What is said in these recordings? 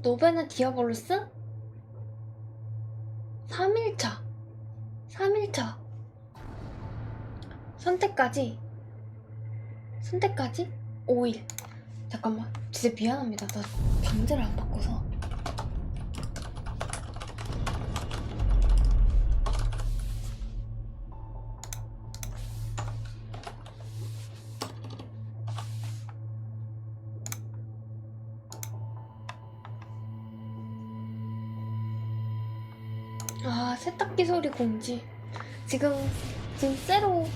노베나 디아블로스? 3일차 3일차 선택까지 5일. 잠깐만, 진짜 미안합니다. 나 방제를 안 바꿔서. 아, 세탁기 소리 공지. 지금 새로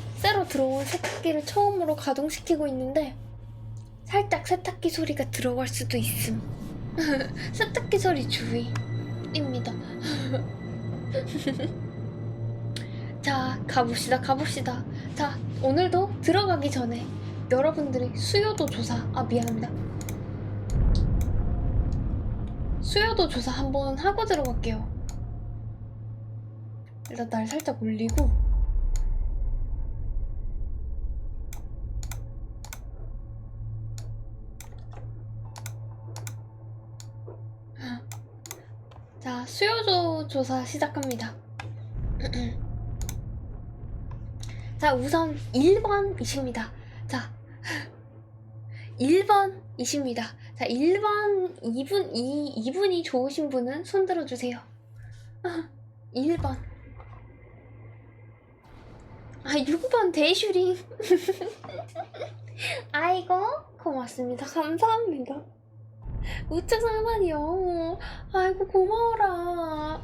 들어온 세탁기를 처음으로 가동시키고 있는데 살짝 세탁기 소리가 들어갈 수도 있음. 세탁기 소리 주의입니다. 자, 가봅시다. 자, 오늘도 들어가기 전에 여러분들이 수요도 조사, 미안합니다. 수요도 조사 한번 하고 들어갈게요. 일단 날 살짝 올리고. 자, 수요도 조사 시작합니다. 자, 우선 1번이십니다. 자, 1번이십니다. 자, 1번, 2분이 좋으신 분은 손 들어주세요. 1번. 6번 데이슈링. 아이고, 고맙습니다. 감사합니다. 우측 상반이요. 아이고, 고마워라.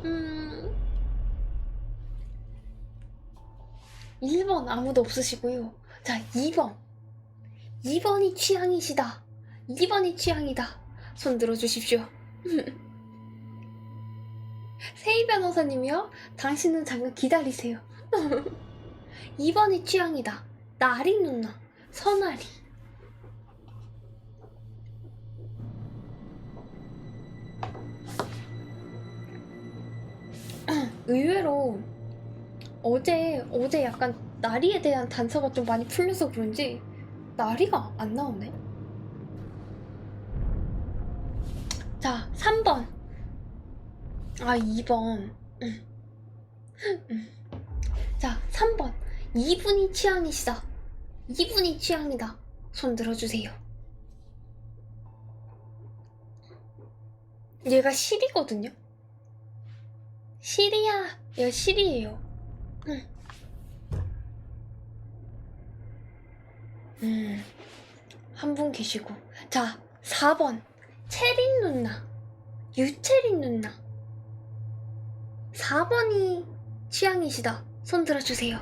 1번 아무도 없으시고요. 자, 2번. 2번이 취향이시다. 2번이 취향이다. 손 들어주십시오. 세희 변호사님이요. 당신은 잠깐 기다리세요. 2번이 취향이다. 나리 누나. 선아리. 의외로 어제 약간 나리에 대한 단서가 좀 많이 풀려서 그런지 나리가 안 나오네. 자, 3번. 2번. 자, 3번. 2분이 취향이시다. 2분이 취향이다. 손 들어주세요. 얘가 실이거든요. 실이야. 얘가 실이에요. 한 분 계시고. 자, 4번. 체린 누나. 유체린 누나. 4번이 취향이시다. 손 들어주세요.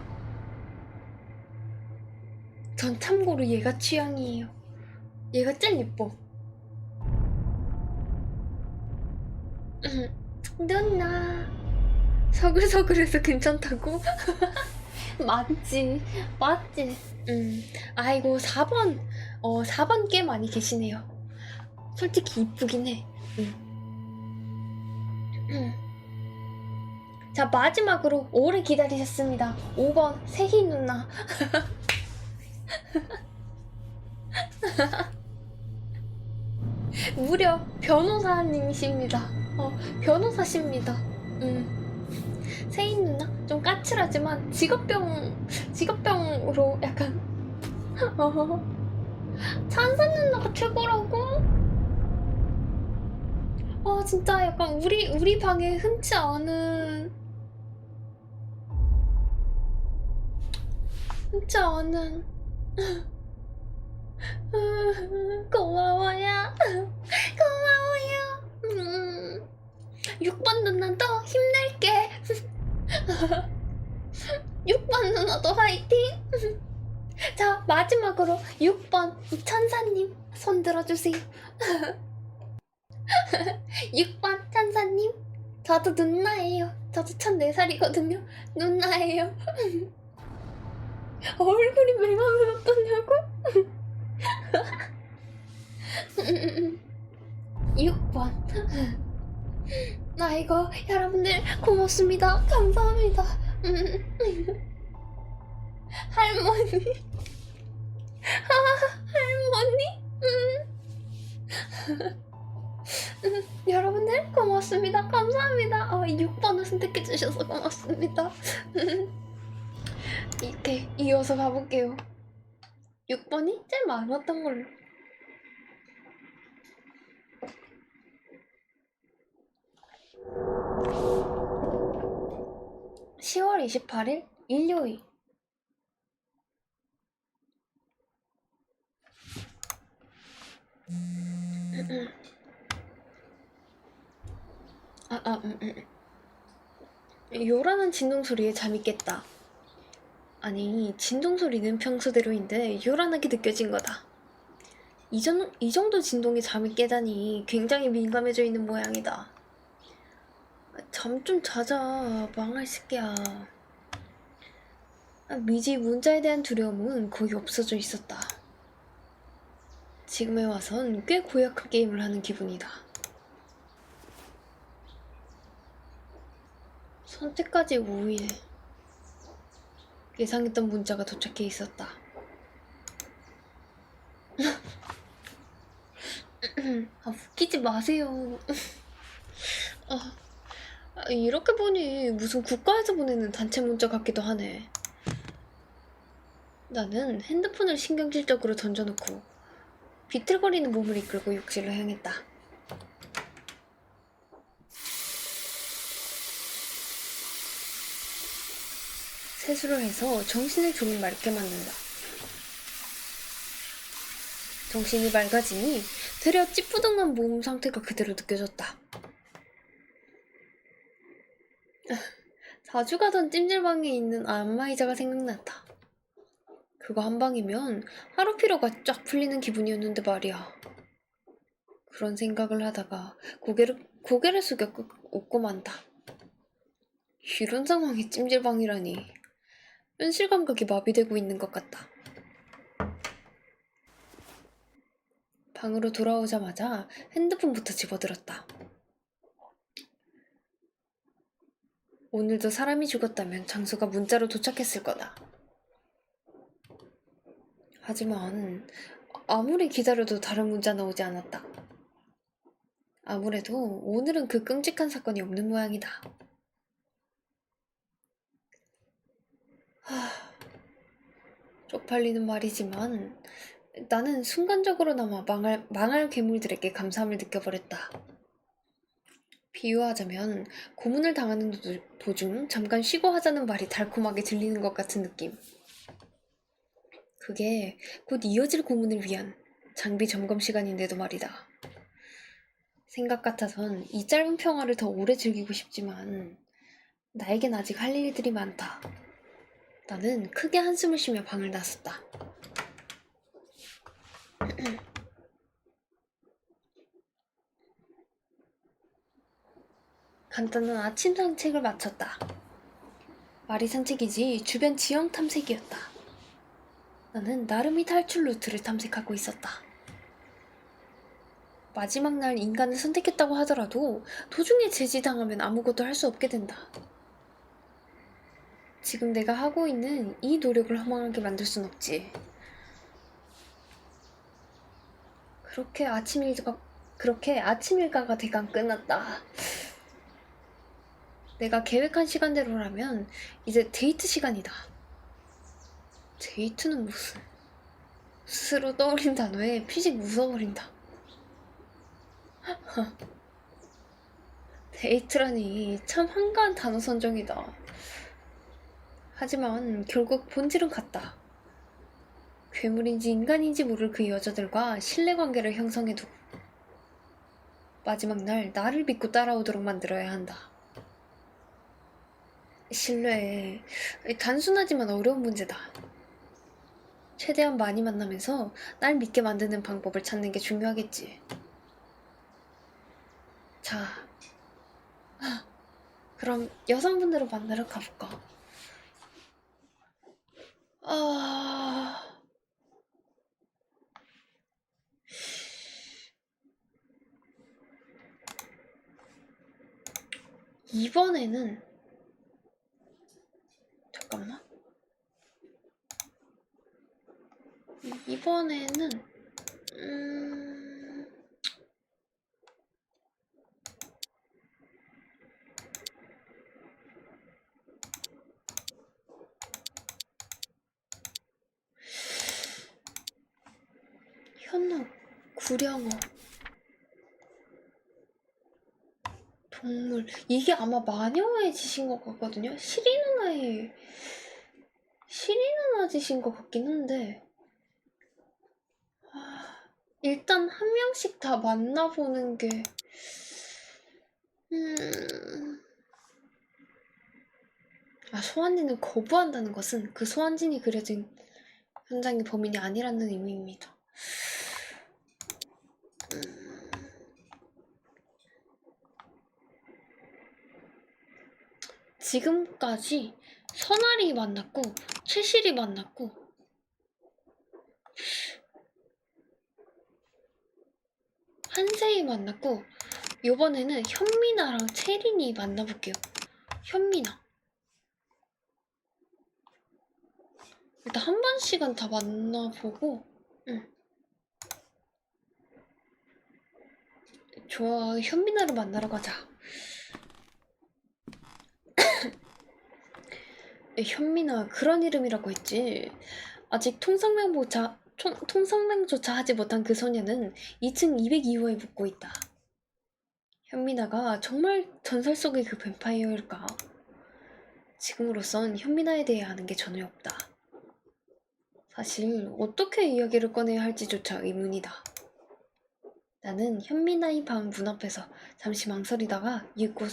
전 참고로 얘가 취향이에요. 얘가 제일 예뻐. 누나. 서글서글해서 괜찮다고? 맞지. 아이고, 4번. 4번 꽤 많이 계시네요. 솔직히 이쁘긴 해. 자, 마지막으로 오래 기다리셨습니다. 5번 세희 누나. 무려 변호사님이십니다. 변호사십니다. 세희 누나 좀 까칠하지만 직업병으로 약간 찬산 누나가 최고라고? 진짜 약간 우리 방에 흔치 않은 고마워요. 6번 누나도 힘낼게. 6번 누나도 화이팅. 자, 마지막으로 6번 이 천사님 손 들어주세요. 6번 천사님, 저도 누나예요. 저도 14살이거든요. 누나예요. 얼굴이 맹하면 어떠냐고? 6번. 아이고, 여러분들 고맙습니다. 감사합니다. 할머니. 할머니. 여러분 고맙습니다. 감사합니다. 6번을 선택해 주셔서 고맙습니다. 이렇게 이어서 가볼게요. 6번이 제일 많았던 걸로. 10월 28일 일요일. 요란한 진동소리에 잠이 깼다. 아니, 진동소리는 평소대로인데 요란하게 느껴진 거다. 이 정도 진동에 잠이 깨다니 굉장히 민감해져 있는 모양이다. 잠 좀 자자, 망할 새끼야. 미지 문자에 대한 두려움은 거의 없어져 있었다. 지금에 와선 꽤 고약한 게임을 하는 기분이다. 선택까지 5일. 예상했던 문자가 도착해 있었다. 웃기지 마세요. 이렇게 보니 무슨 국가에서 보내는 단체 문자 같기도 하네. 나는 핸드폰을 신경질적으로 던져놓고 비틀거리는 몸을 이끌고 욕실로 향했다. 세수를 해서 정신을 조금 맑게 만든다. 정신이 맑아지니 되려 찌뿌둥한 몸 상태가 그대로 느껴졌다. 자주 가던 찜질방에 있는 안마의자가 생각났다. 그거 한 방이면 하루 피로가 쫙 풀리는 기분이었는데 말이야. 그런 생각을 하다가 고개를 숙여 웃고 만다. 이런 상황에 찜질방이라니. 현실 감각이 마비되고 있는 것 같다. 방으로 돌아오자마자 핸드폰부터 집어들었다. 오늘도 사람이 죽었다면 장소가 문자로 도착했을 거다. 하지만 아무리 기다려도 다른 문자는 오지 않았다. 아무래도 오늘은 그 끔찍한 사건이 없는 모양이다. 쪽팔리는 말이지만 나는 순간적으로나마 망할 괴물들에게 감사함을 느껴버렸다. 비유하자면 고문을 당하는 도중 잠깐 쉬고 하자는 말이 달콤하게 들리는 것 같은 느낌. 그게 곧 이어질 고문을 위한 장비 점검 시간인데도 말이다. 생각 같아선 이 짧은 평화를 더 오래 즐기고 싶지만 나에겐 아직 할 일들이 많다. 나는 크게 한숨을 쉬며 방을 나섰다. 간단한 아침 산책을 마쳤다. 말이 산책이지 주변 지형 탐색이었다. 나는 나름의 탈출 루트를 탐색하고 있었다. 마지막 날 인간을 선택했다고 하더라도 도중에 제지당하면 아무것도 할 수 없게 된다. 지금 내가 하고 있는 이 노력을 허망하게 만들 순 없지. 그렇게 아침 일과가 대강 끝났다. 내가 계획한 시간대로라면 이제 데이트 시간이다. 데이트는 무슨... 스스로 떠올린 단어에 피식 웃어버린다. 데이트라니 참 한가한 단어 선정이다. 하지만 결국 본질은 같다. 괴물인지 인간인지 모를 그 여자들과 신뢰관계를 형성해두고 마지막 날 나를 믿고 따라오도록 만들어야 한다. 신뢰, 단순하지만 어려운 문제다. 최대한 많이 만나면서 날 믿게 만드는 방법을 찾는 게 중요하겠지. 자, 그럼 여성분들을 만나러 가볼까? 이번에는 잠깐만. 이번에는 현옥, 구령어, 동물. 이게 아마 마녀의 짓인 것 같거든요. 시리 누나 짓인 것 같긴 한데 일단 한 명씩 다 만나보는 게 소환진을 거부한다는 것은 그 소환진이 그려진 현장의 범인이 아니라는 의미입니다. 지금까지 선아리 만났고 최실이 만났고 한세희 만났고 요번에는 현민아랑 채린이 만나볼게요. 현민아. 일단 한 번씩은 다 만나보고 좋아, 현민아를 만나러 가자. 현민아, 그런 이름이라고 했지. 아직 통성명조차 하지 못한 그 소녀는 2층 202호에 묵고 있다. 현민아가 정말 전설 속의 그 뱀파이어일까? 지금으로선 현민아에 대해 아는 게 전혀 없다. 사실 어떻게 이야기를 꺼내야 할지조차 의문이다. 나는 현민아의 방 문 앞에서 잠시 망설이다가 이윽고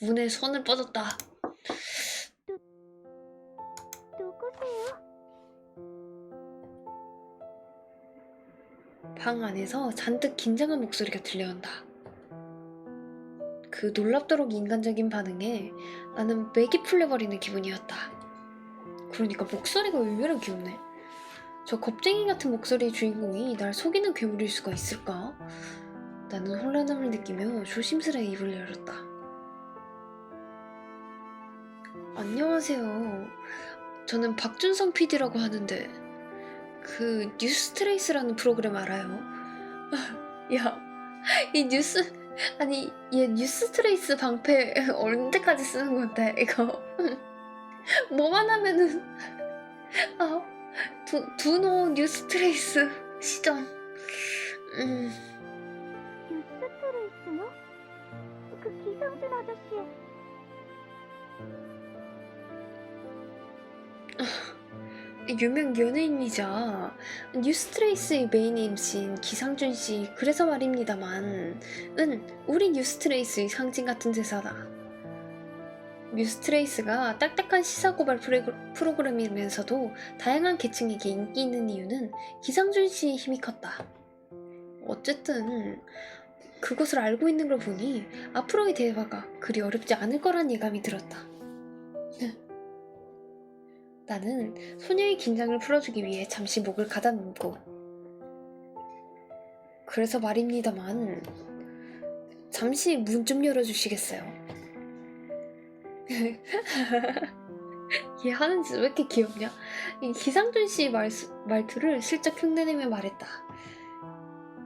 문에 손을 뻗었다. 누구세요? 방 안에서 잔뜩 긴장한 목소리가 들려온다. 그 놀랍도록 인간적인 반응에 나는 맥이 풀려버리는 기분이었다. 그러니까 목소리가 의외로 귀엽네. 저 겁쟁이 같은 목소리의 주인공이 날 속이는 괴물일 수가 있을까? 나는 혼란함을 느끼며 조심스레 입을 열었다. 안녕하세요. 저는 박준성 PD라고 하는데 그 뉴스트레이스라는 프로그램 알아요? 야, 얘 뉴스트레이스 방패 언제까지 쓰는 건데 이거 뭐만 하면은 두노 뉴스트레이스 시전. 뉴스트레이스요? 그 기상준 아저씨의 유명 연예인이자 뉴스트레이스의 메인 MC인 기상준 씨. 그래서 말입니다만 우리 뉴스트레이스의 상징 같은 대사다. 뉴스트레이스가 딱딱한 시사 고발 프로그램이면서도 다양한 계층에게 인기 있는 이유는 기상준 씨의 힘이 컸다. 어쨌든 그것을 알고 있는 걸 보니 앞으로의 대화가 그리 어렵지 않을 거란 예감이 들었다. 나는 소녀의 긴장을 풀어주기 위해 잠시 목을 가다듬고 그래서 말입니다만 잠시 문 좀 열어주시겠어요? 얘 하는 짓 왜 이렇게 귀엽냐? 이 기상준 씨 말투를 슬쩍 흉내내며 말했다.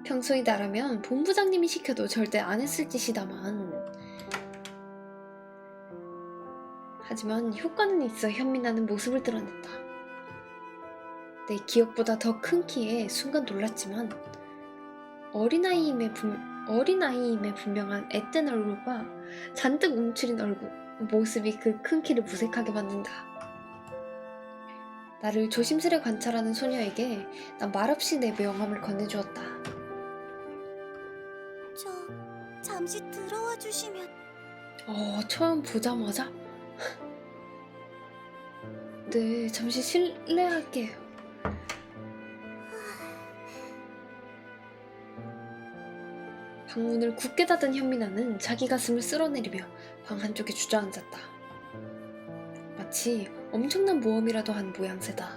평소에 나라면 본부장님이 시켜도 절대 안 했을 짓이다만 하지만 효과는 있어. 현민아는 모습을 드러냈다. 내 기억보다 더 큰 키에 순간 놀랐지만 어린아이임에 분명한 앳된 얼굴과 잔뜩 움츠린 모습이 그 큰 키를 무색하게 만든다. 나를 조심스레 관찰하는 소녀에게 난 말없이 내 명함을 건네주었다. 저 잠시 들어와 주시면. 처음 보자마자? 네, 잠시 실례할게요. 방문을 굳게 닫은 현민아는 자기 가슴을 쓸어내리며 방 한쪽에 주저앉았다. 마치 엄청난 모험이라도 한 모양새다.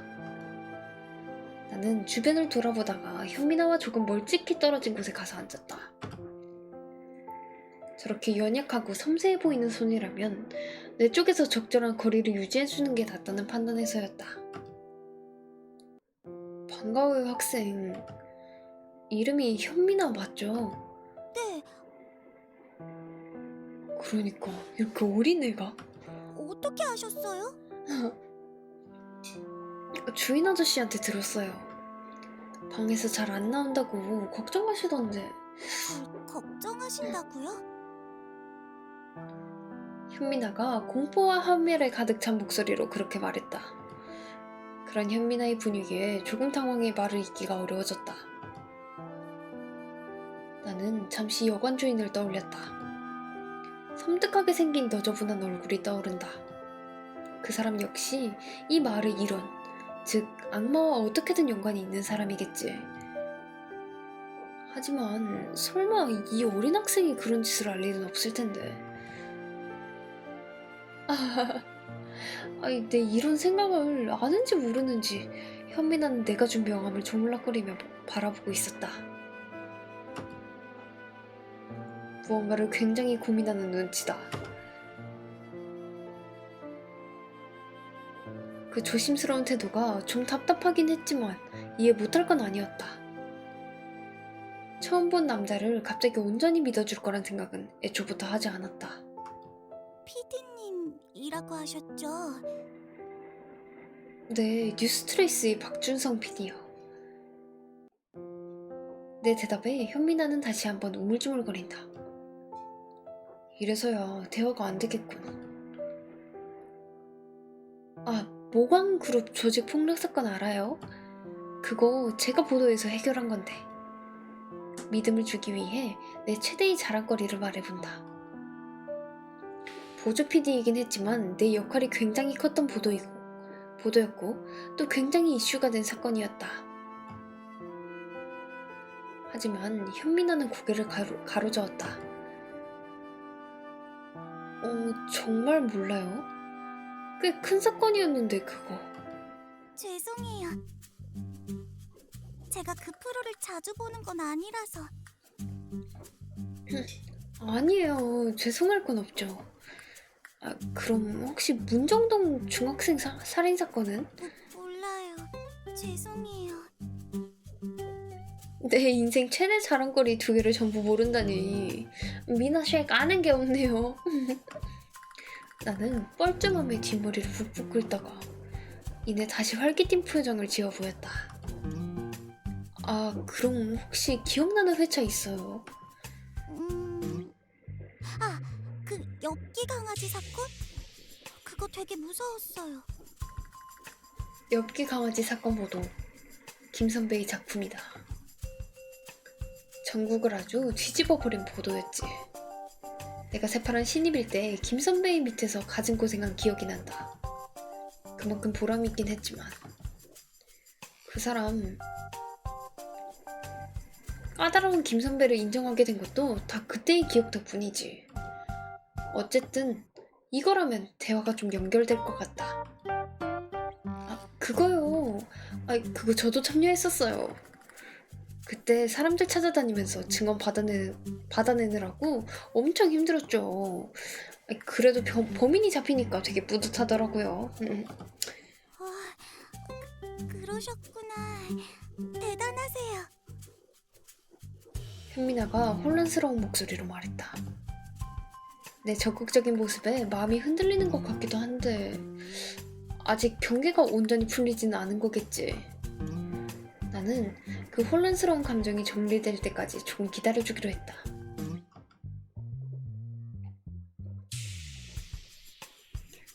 나는 주변을 돌아보다가 현민아와 조금 멀찍이 떨어진 곳에 가서 앉았다. 저렇게 연약하고 섬세해 보이는 손이라면 내 쪽에서 적절한 거리를 유지해주는 게 낫다는 판단에서였다. 반가워요, 학생. 이름이 현민아 맞죠? 네, 그러니까 이렇게 어린 애가? 어떻게 아셨어요? 주인 아저씨한테 들었어요. 방에서 잘 안 나온다고 걱정하시던데. 절 걱정하신다고요? 현민아가 공포와 함멸에 가득 찬 목소리로 그렇게 말했다. 그런 현민아의 분위기에 조금 당황해 말을 잇기가 어려워졌다. 나는 잠시 여관 주인을 떠올렸다. 섬뜩하게 생긴 너저분한 얼굴이 떠오른다. 그 사람 역시 이 마을의 일원, 즉 악마와 어떻게든 연관이 있는 사람이겠지. 하지만 설마 이 어린 학생이 그런 짓을 할 일은 없을 텐데. 아니, 내 이런 생각을 아는지 모르는지 현민아는 내가 준 명함을 조물락거리며 바라보고 있었다. 무언가를 굉장히 고민하는 눈치다. 그 조심스러운 태도가 좀 답답하긴 했지만 이해 못할 건 아니었다. 처음 본 남자를 갑자기 온전히 믿어줄 거란 생각은 애초부터 하지 않았다. PD님이라고 하셨죠? 네, 뉴스트레이스의 박준성 PD요. 내 대답에 현민아는 다시 한번 우물쭈물거린다. 이래서야 대화가 안 되겠군. 아, 모광그룹 조직 폭력 사건 알아요? 그거 제가 보도해서 해결한 건데. 믿음을 주기 위해 내 최대의 자랑거리를 말해본다. 보조 PD이긴 했지만 내 역할이 굉장히 컸던 보도였고 또 굉장히 이슈가 된 사건이었다. 하지만 현민아는 고개를 가로저었다. 정말 몰라요? 꽤 큰 사건이었는데 그거. 죄송해요. 제가 그 프로를 자주 보는 건 아니라서. 아니에요. 죄송할 건 없죠. 아, 그럼 혹시 문정동 중학생 살인 사건은? 몰라요. 죄송해요. 내 인생 최대 자랑거리 2개를 전부 모른다니. 미나쉐 아는 게 없네요. 나는 뻘쭘함에 뒷머리를 푹푹 긁다가 이내 다시 활기띤 표정을 지어 보였다. 아, 그럼 혹시 기억나는 회차 있어요? 아, 그 엽기 강아지 사건? 그거 되게 무서웠어요. 엽기 강아지 사건 보도 김 선배의 작품이다. 전국을 아주 뒤집어버린 보도였지. 내가 새파란 신입일 때 김 선배의 밑에서 가진 고생한 기억이 난다. 그만큼 보람이 있긴 했지만 그 사람 까다로운 김 선배를 인정하게 된 것도 다 그때의 기억 덕분이지. 어쨌든 이거라면 대화가 좀 연결될 것 같다. 아, 그거요. 아, 그거 저도 참여했었어요. 그때 사람들 찾아다니면서 증언 받아내느라고 엄청 힘들었죠. 그래도 범인이 잡히니까 되게 뿌듯하더라고요. 그러셨구나. 대단하세요. 현민아가 혼란스러운 목소리로 말했다. 내 적극적인 모습에 마음이 흔들리는 것 같기도 한데 아직 경계가 온전히 풀리지는 않은 거겠지. 나는 그 혼란스러운 감정이 정리될 때까지 조금 기다려주기로 했다.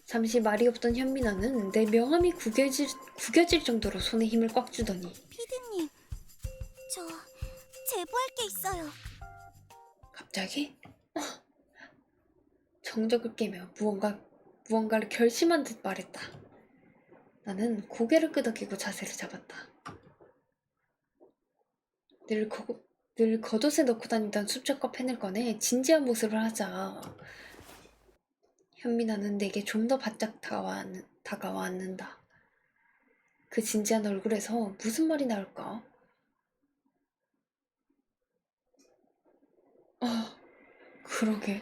잠시 말이 없던 현민아는 내 명함이 구겨질 정도로 손에 힘을 꽉 주더니 피디님, 저 제보할 게 있어요. 갑자기? 정적을 깨며 무언가를 결심한 듯 말했다. 나는 고개를 끄덕이고 자세를 잡았다. 늘 겉옷에 넣고 다니던 수첩과 펜을 꺼내 진지한 모습을 하자. 현민아는 내게 좀 더 바짝 다가와앉는다. 그 진지한 얼굴에서 무슨 말이 나올까? 아, 그러게.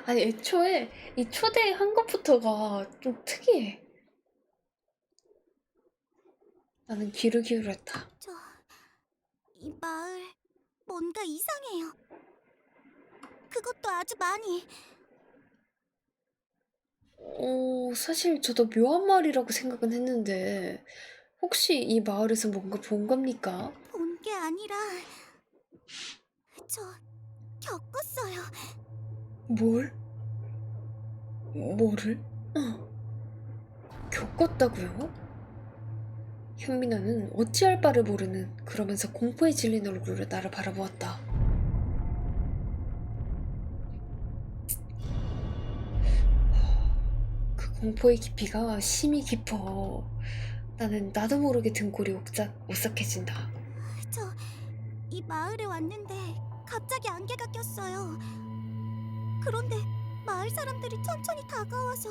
아니, 애초에 이 초대한 것부터가 좀 특이해. 나는 귀를 기울였다. 이 마을 뭔가 이상해요. 그것도 아주 많이. 사실 저도 묘한 말이라고 생각은 했는데 혹시 이 마을에서 뭔가 본 겁니까? 본 게 아니라 저 겪었어요. 뭘? 뭐를? 겪었다고요? 현민아는 어찌할 바를 모르는 그러면서 공포에 질린 얼굴로 나를 바라보았다. 그 공포의 깊이가 심히 깊어. 나는 나도 모르게 등골이 오싹해진다. 저 이 마을에 왔는데 갑자기 안개가 꼈어요. 그런데 마을 사람들이 천천히 다가와서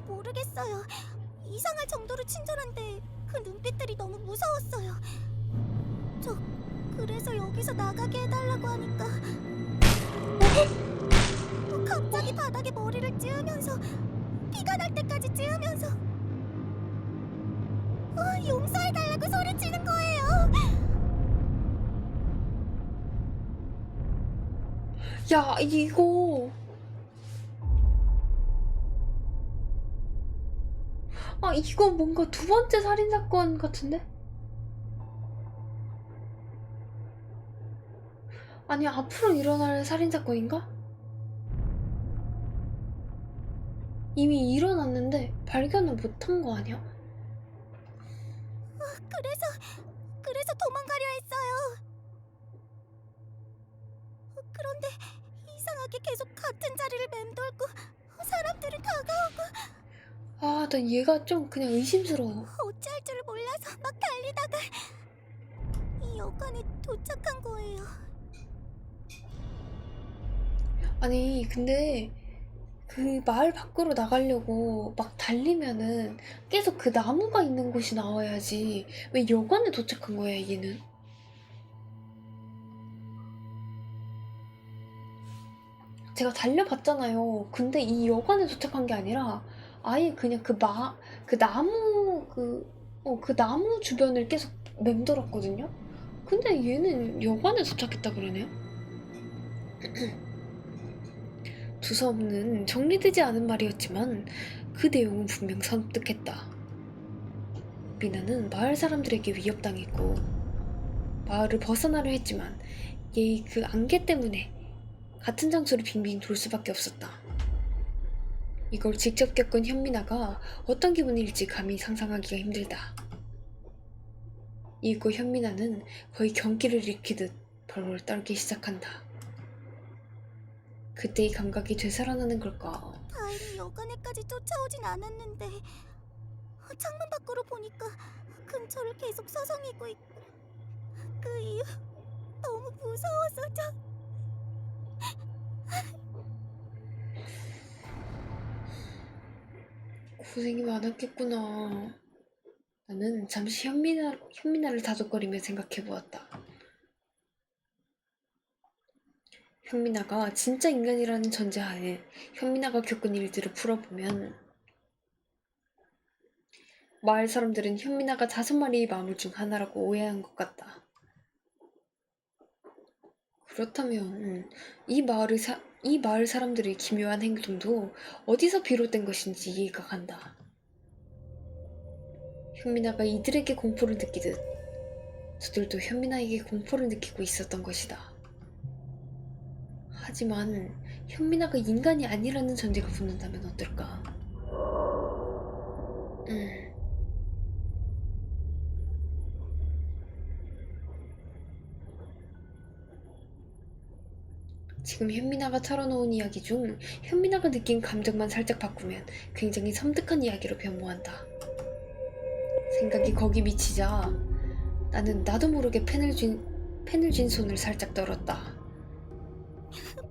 모르겠어요. 이상할 정도로 친절한데 그 눈빛들이 너무 무서웠어요. 저 그래서 여기서 나가게 해달라고 하니까 갑자기 바닥에 머리를 찌우면서 피가 날 때까지 찌우면서 용서해달라고 소리치는 거예요. 야, 이거. 이거 뭔가 두 번째 살인사건 같은데? 아니, 앞으로 일어날 살인사건인가? 이미 일어났는데 발견을 못한 거 아니야? 그래서 도망가려 했어요. 그런데 이상하게 계속 같은 자리를 맴돌고 사람들은 다가오고 난 얘가 좀 그냥 의심스러워. 어찌할 줄을 몰라서 막 달리다가 이 여관에 도착한 거예요. 아니, 근데 그 마을 밖으로 나가려고 막 달리면은 계속 그 나무가 있는 곳이 나와야지. 왜 여관에 도착한 거야, 얘는? 제가 달려봤잖아요. 근데 이 여관에 도착한 게 아니라 아예 그냥 그 나무, 그 나무 주변을 계속 맴돌았거든요? 근데 얘는 여관에 도착했다 그러네요? 두서없는 정리되지 않은 말이었지만 그 내용은 분명 섬뜩했다. 미나는 마을 사람들에게 위협당했고 마을을 벗어나려 했지만 얘의 그 안개 때문에 같은 장소를 빙빙 돌 수밖에 없었다. 이걸 직접 겪은 현민아가 어떤 기분일지 감히 상상하기가 힘들다. 이윽고 현민아는 거의 경기를 일으키듯 벌벌 떨기 시작한다. 그때의 감각이 되살아나는 걸까? 다행히 여관에까지 쫓아오진 않았는데 창문 밖으로 보니까 근처를 계속 서성이고 있고 그 이유 너무 무서워서 고생이 많았겠구나. 나는 잠시 현민아를 다독거리며 생각해보았다. 현민아가 진짜 인간이라는 전제하에 현민아가 겪은 일들을 풀어보면 마을 사람들은 현민아가 5마리의 마물 중 하나라고 오해한 것 같다. 그렇다면 이 마을 사람들의 기묘한 행동도 어디서 비롯된 것인지 이해가 간다. 현민아가 이들에게 공포를 느끼듯 저들도 현민아에게 공포를 느끼고 있었던 것이다. 하지만 현민아가 인간이 아니라는 전제가 붙는다면 어떨까? 지금 현민아가 털어놓은 이야기 중 현민아가 느낀 감정만 살짝 바꾸면 굉장히 섬뜩한 이야기로 변모한다. 생각이 거기 미치자 나는 나도 모르게 펜을 쥔 손을 살짝 떨었다.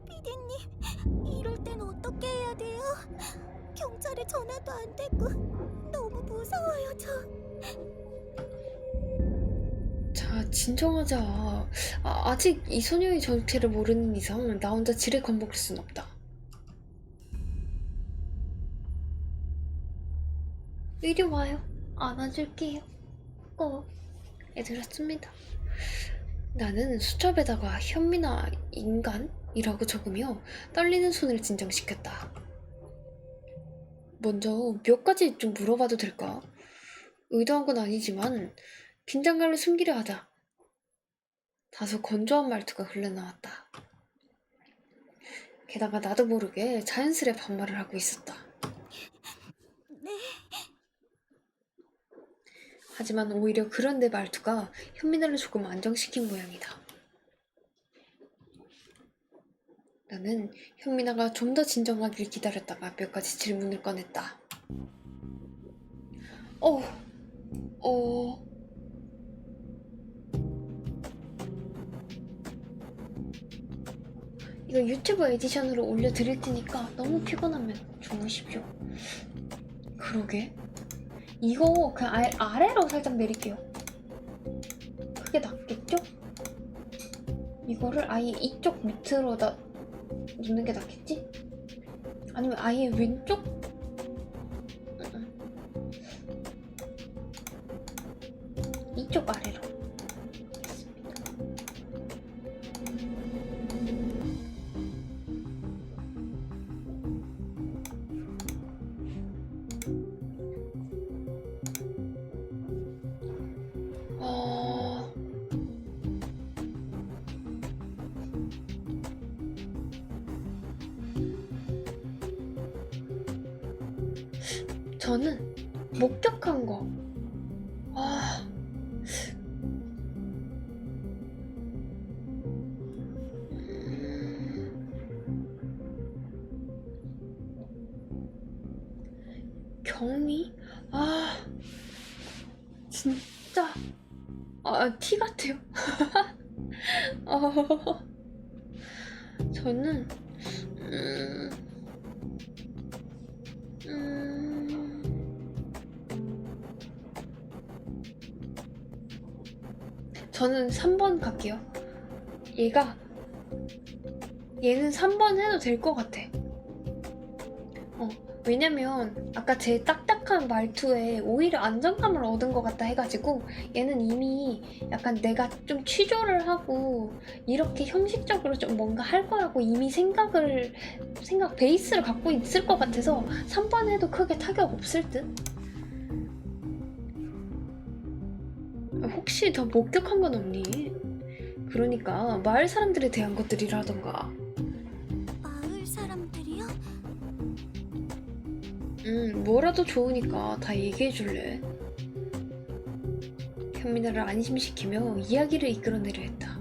피디님 이럴 땐 어떻게 해야 돼요? 경찰에 전화도 안 되고 너무 무서워요 자, 진정하자. 아직 이 소녀의 정체를 모르는 이상 나 혼자 지레 겁먹을 순 없다. 이리 와요. 안아줄게요. 애들 왔습니다. 나는 수첩에다가 현민아 인간이라고 적으며 떨리는 손을 진정시켰다. 먼저 몇 가지 좀 물어봐도 될까? 의도한 건 아니지만 긴장감을 숨기려 하자 다소 건조한 말투가 흘러나왔다. 게다가 나도 모르게 자연스레 반말을 하고 있었다. 네, 하지만 오히려 그런 내 말투가 현민아를 조금 안정시킨 모양이다. 나는 현민아가 좀 더 진정하길 기다렸다가 몇 가지 질문을 꺼냈다. 어, 어, 이거 유튜브 에디션으로 올려드릴 테니까 너무 피곤하면 주무십시오. 그러게. 이거 그냥 아래로 살짝 내릴게요. 그게 낫겠죠? 이거를 아예 이쪽 밑으로다 놓는 게 낫겠지? 아니면 아예 왼쪽? 이쪽 아래로. 어... 저는 목격한 거. 아... 경미? 아... 진짜... 티 같아요. 어... 저는... 음... 저는 3번 갈게요. 얘는 3번 해도 될 것 같아. 왜냐면 아까 제 딱딱한 말투에 오히려 안정감을 얻은 것 같다 해가지고 얘는 이미 약간 내가 좀 취조를 하고 이렇게 형식적으로 좀 뭔가 할 거라고 이미 생각 베이스를 갖고 있을 것 같아서 3번 해도 크게 타격 없을 듯? 혹시 더 목격한 건 없니? 그러니까 마을 사람들에 대한 것들이라던가. 마을 사람들이요? 뭐라도 좋으니까 다 얘기해줄래? 현민아를 안심시키며 이야기를 이끌어내려 했다.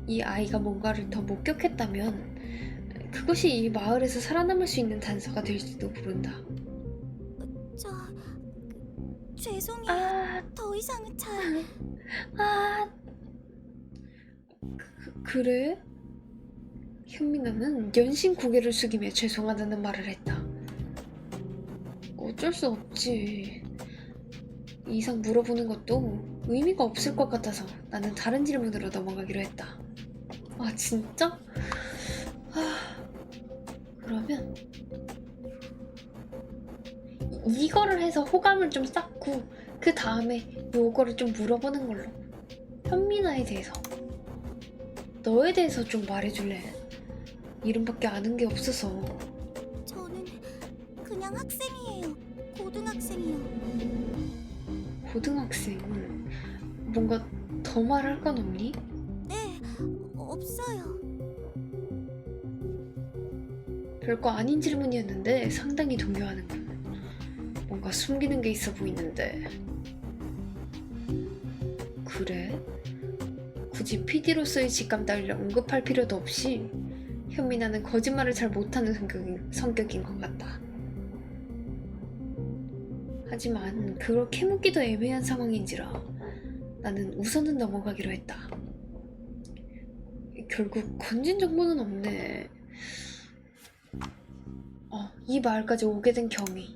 이 아이가 뭔가를 더 목격했다면 그것이 이 마을에서 살아남을 수 있는 단서가 될지도 모른다. 죄송해요. 아, 더 이상은 잘... 아, 그래? 현민아는 연신 고개를 숙이며 죄송하다는 말을 했다. 어쩔 수 없지. 이 이상 물어보는 것도 의미가 없을 것 같아서 나는 다른 질문으로 넘어가기로 했다. 아, 진짜? 그러면 이거를 해서 호감을 좀 쌓고 그 다음에 요거를 좀 물어보는 걸로. 현민아에 대해서. 너에 대해서 좀 말해줄래? 이름밖에 아는 게 없어서. 저는 그냥 학생이에요. 고등학생이요. 고등학생. 뭔가 더 말할 건 없니? 네, 없어요. 별거 아닌 질문이었는데 상당히 동요하는군. 뭔가 숨기는 게 있어 보이는데. 그래? 굳이 PD로서의 직감 따위를 언급할 필요도 없이 현민아는 거짓말을 잘 못하는 성격인 것 같다. 하지만 그렇게 묻기도 애매한 상황인지라 나는 우선은 넘어가기로 했다. 결국 건진 정보는 없네. 이 마을까지 오게 된 경위.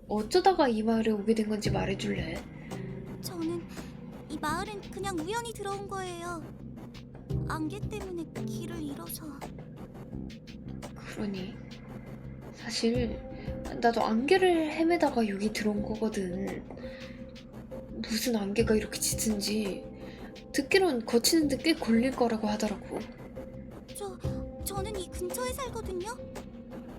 어쩌다가 이 마을에 오게 된 건지 말해줄래? 저는 이 마을엔 그냥 우연히 들어온 거예요. 안개 때문에 길을 잃어서. 그러니 사실 나도 안개를 헤매다가 여기 들어온 거거든. 무슨 안개가 이렇게 짙은지 듣기론 거치는데 꽤 걸릴 거라고 하더라고. 저는 이 근처에 살거든요.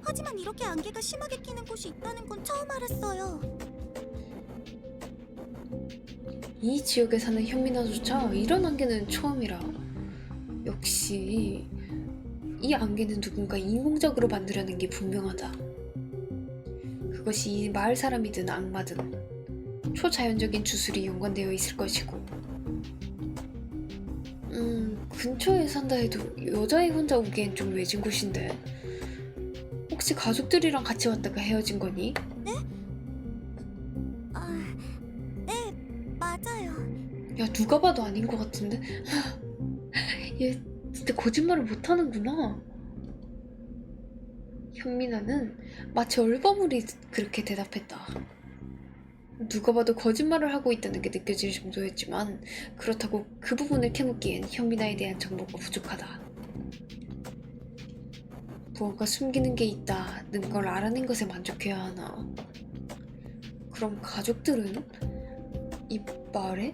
하지만 이렇게 안개가 심하게 끼는 곳이 있다는 건 처음 알았어요. 이 지역에 사는 현민아조차 이런 안개는 처음이라. 역시 이 안개는 누군가 인공적으로 만들어낸 게 분명하다. 그것이 이 마을 사람이든 악마든 초자연적인 주술이 연관되어 있을 것이고. 근처에 산다 해도 여자애 혼자 오기엔 좀 외진 곳인데. 혹시 가족들이랑 같이 왔다가 헤어진 거니? 아, 네, 맞아요. 야, 누가 봐도 아닌 것 같은데? 얘 진짜 거짓말을 못하는구나. 현민아는 마치 얼버무리 그렇게 대답했다. 누가 봐도 거짓말을 하고 있다는 게 느껴질 정도였지만 그렇다고 그 부분을 캐묻기엔 현민아에 대한 정보가 부족하다. 무언가 숨기는 게 있다는 걸 알아낸 것에 만족해야 하나? 그럼 가족들은 이 마을에?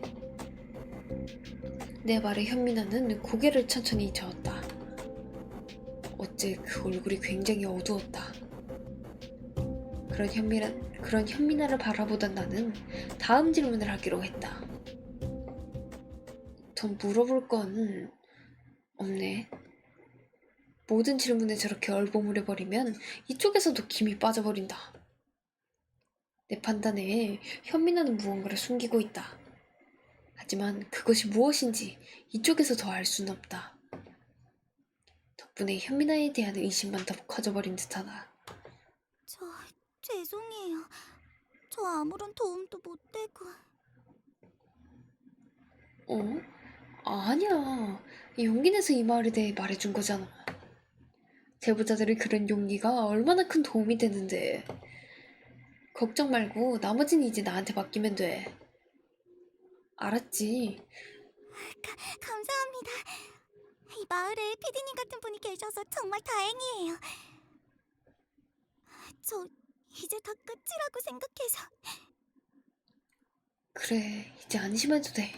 내 말에 현민아는 고개를 천천히 저었다. 어째 그 얼굴이 굉장히 어두웠다. 그런 현민아를 바라보던 나는 다음 질문을 하기로 했다. 더 물어볼 건 없네. 모든 질문에 저렇게 얼버무려버리면 이쪽에서도 김이 빠져버린다. 내 판단에 현민아는 무언가를 숨기고 있다. 하지만 그것이 무엇인지 이쪽에서 더 알 수는 없다. 덕분에 현민아에 대한 의심만 더 커져버린 듯하다. 저 죄송해요. 저 아무런 도움도 못 되고. 어? 아니야. 용기 내서 이 마을에 대해 말해준 거잖아. 제보자들이 그런 용기가 얼마나 큰 도움이 되는데. 걱정 말고 나머지는 이제 나한테 맡기면 돼. 알았지? 감사합니다. 이 마을에 피디님 같은 분이 계셔서 정말 다행이에요. 저 이제 다 끝이라고 생각해서. 그래, 이제 안심해도 돼.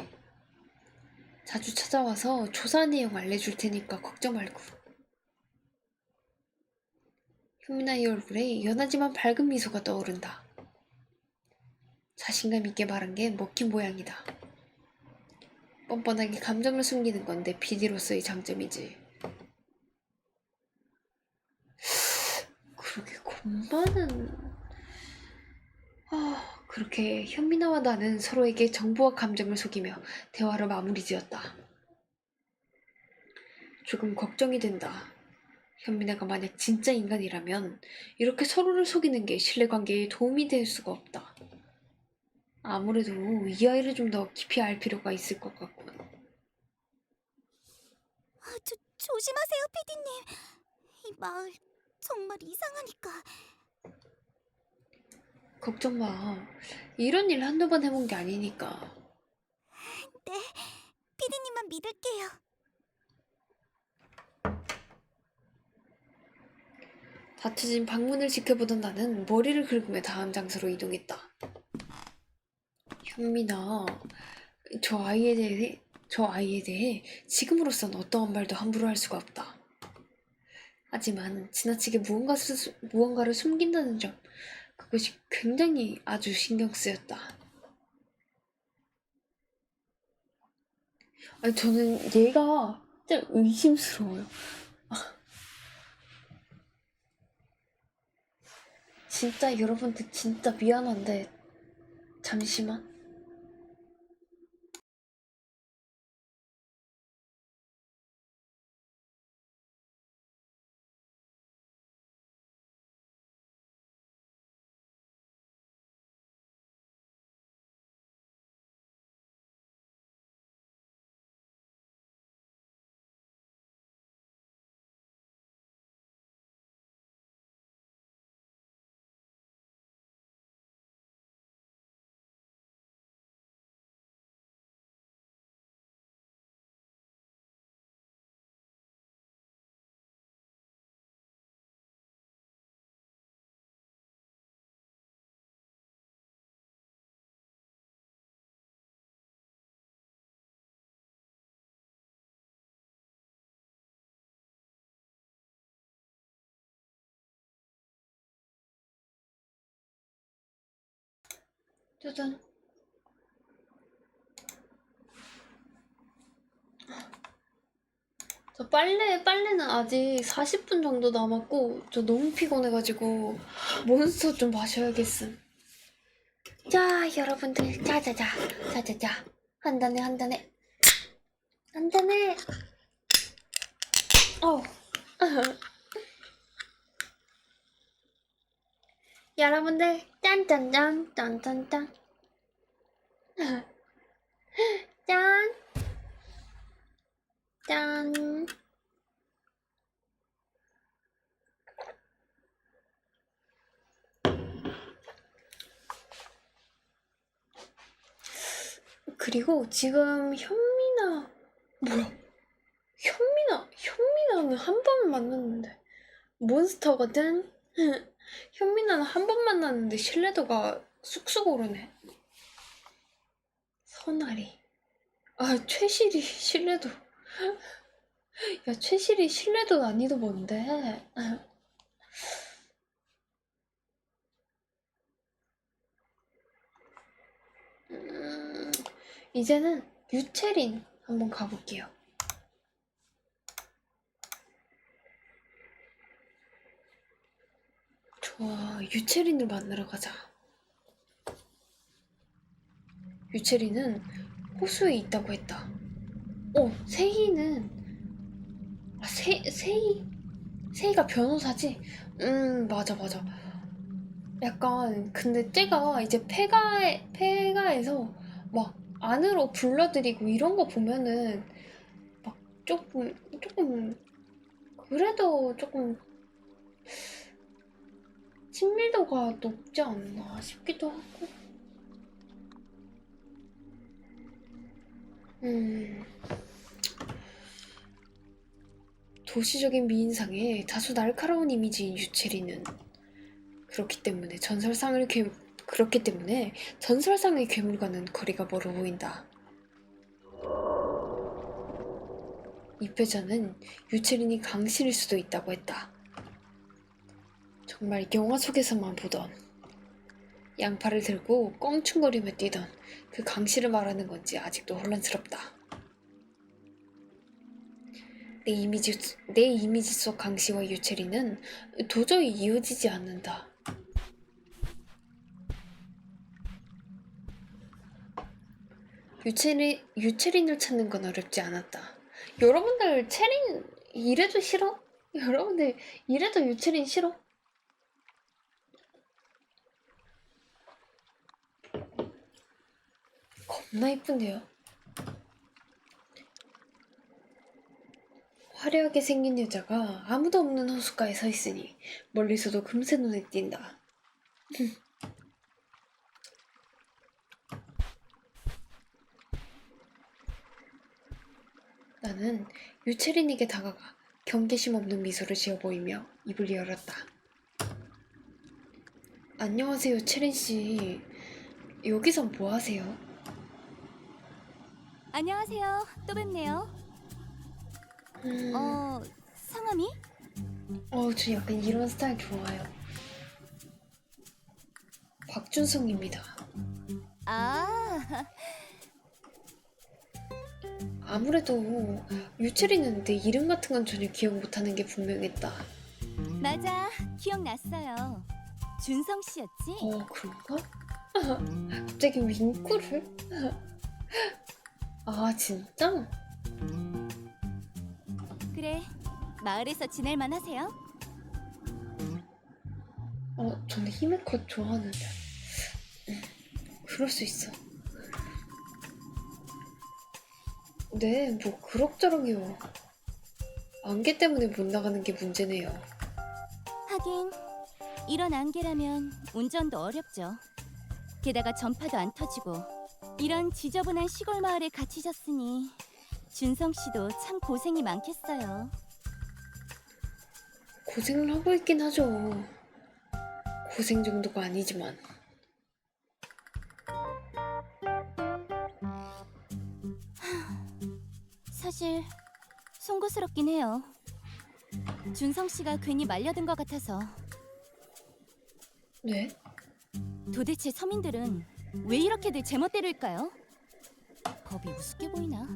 자주 찾아와서 조사한 내용 알려줄 테니까 걱정 말고. 현민아의 얼굴에 연하지만 밝은 미소가 떠오른다. 자신감 있게 말한 게 먹힌 모양이다. 뻔뻔하게 감정을 숨기는 건 내 PD로서의 장점이지. 그러게 곰마는... 그렇게 현민아와 나는 서로에게 정보와 감정을 속이며 대화를 마무리 지었다. 조금 걱정이 된다. 현민아가 만약 진짜 인간이라면 이렇게 서로를 속이는 게 신뢰관계에 도움이 될 수가 없다. 아무래도 이 아이를 좀 더 깊이 알 필요가 있을 것 같군. 조심하세요, 피디님. 이 마을 정말 이상하니까. 걱정 마. 이런 일 한두 번 해본 게 아니니까. 네, 피디님만 믿을게요. 닫혀진 방문을 지켜보던 나는 머리를 긁으며 다음 장소로 이동했다. 현민아, 저 아이에 대해 지금으로선 어떠한 말도 함부로 할 수가 없다. 하지만 지나치게 무언가를 숨긴다는 점, 그것이 굉장히 아주 신경 쓰였다. 아니, 저는 얘가 진짜 의심스러워요. 진짜 여러분들 진짜 미안한데 잠시만. 짜잔. 저 빨래는 아직 40분 정도 남았고, 저 너무 피곤해가지고, 몬스터 좀 마셔야겠음. 자, 여러분들, 자자자, 자자자. 한 잔에, 한 잔에. 한 잔에. 어. 여러분들, 짠짠짠, 짠짠짠. 짠. 짠. 그리고 지금 뭐야? 현민아는 한 번 만났는데 몬스터거든? 현민아는 한 번 만났는데 신뢰도가 쑥쑥 오르네. 선아리. 아, 최실이 신뢰도. 야, 최실이 신뢰도 난이도 뭔데? 이제는 유채린 한번 가볼게요. 좋아, 유채린을 만나러 가자. 유채린은 호수에 있다고 했다. 세희는 세희가 변호사지? 맞아. 약간 근데 쟤가 이제 폐가에서 막 안으로 불러들이고 이런 거 보면은 막 조금 그래도 조금 친밀도가 높지 않나 싶기도 하고. 도시적인 미인상에 다소 날카로운 이미지인 유채리는 그렇기 때문에 전설상의 괴물과는 거리가 멀어 보인다. 입회자는 유채린이 강실일 수도 있다고 했다. 정말 영화 속에서만 보던 양팔을 들고 껑충거리며 뛰던 그 강실을 말하는 건지 아직도 혼란스럽다. 내 이미지 속 강씨와 유채린은 도저히 이어지지 않는다. 유채린을 찾는 건 어렵지 않았다. 여러분들 채린 이래도 싫어? 여러분들 이래도 유채린 싫어? 겁나 이쁜데요? 화려하게 생긴 여자가 아무도 없는 호숫가에 서 있으니 멀리서도 금세 눈에 띈다. 나는 유채린에게 다가가 경계심 없는 미소를 지어 보이며 입을 열었다. 안녕하세요, 채린씨. 여기서 뭐 하세요? 안녕하세요. 또 뵙네요. 성함이? 저 약간 이런 스타일 좋아요. 박준성입니다. 아, 아무래도 유채린은 내 이름 같은 건 전혀 기억 못하는 게 분명했다. 맞아. 기억났어요. 준성 씨였지? 그런가? 갑자기 윙크를? 아, 진짜? 그래. 마을에서 지낼만 하세요? 저는 히메컷 좋아하는데. 그럴 수 있어. 네, 뭐 그럭저럭이요. 안개 때문에 못 나가는 게 문제네요. 하긴 이런 안개라면 운전도 어렵죠. 게다가 전파도 안 터지고 이런 지저분한 시골 마을에 갇히셨으니 준성 씨도 참 고생이 많겠어요. 고생을 하고 있긴 하죠. 고생 정도가 아니지만. 사실 송구스럽긴 해요. 준성 씨가 괜히 말려든 것 같아서. 네? 도대체 서민들은 왜 이렇게들 제멋대로일까요? 법이 우습게 보이나?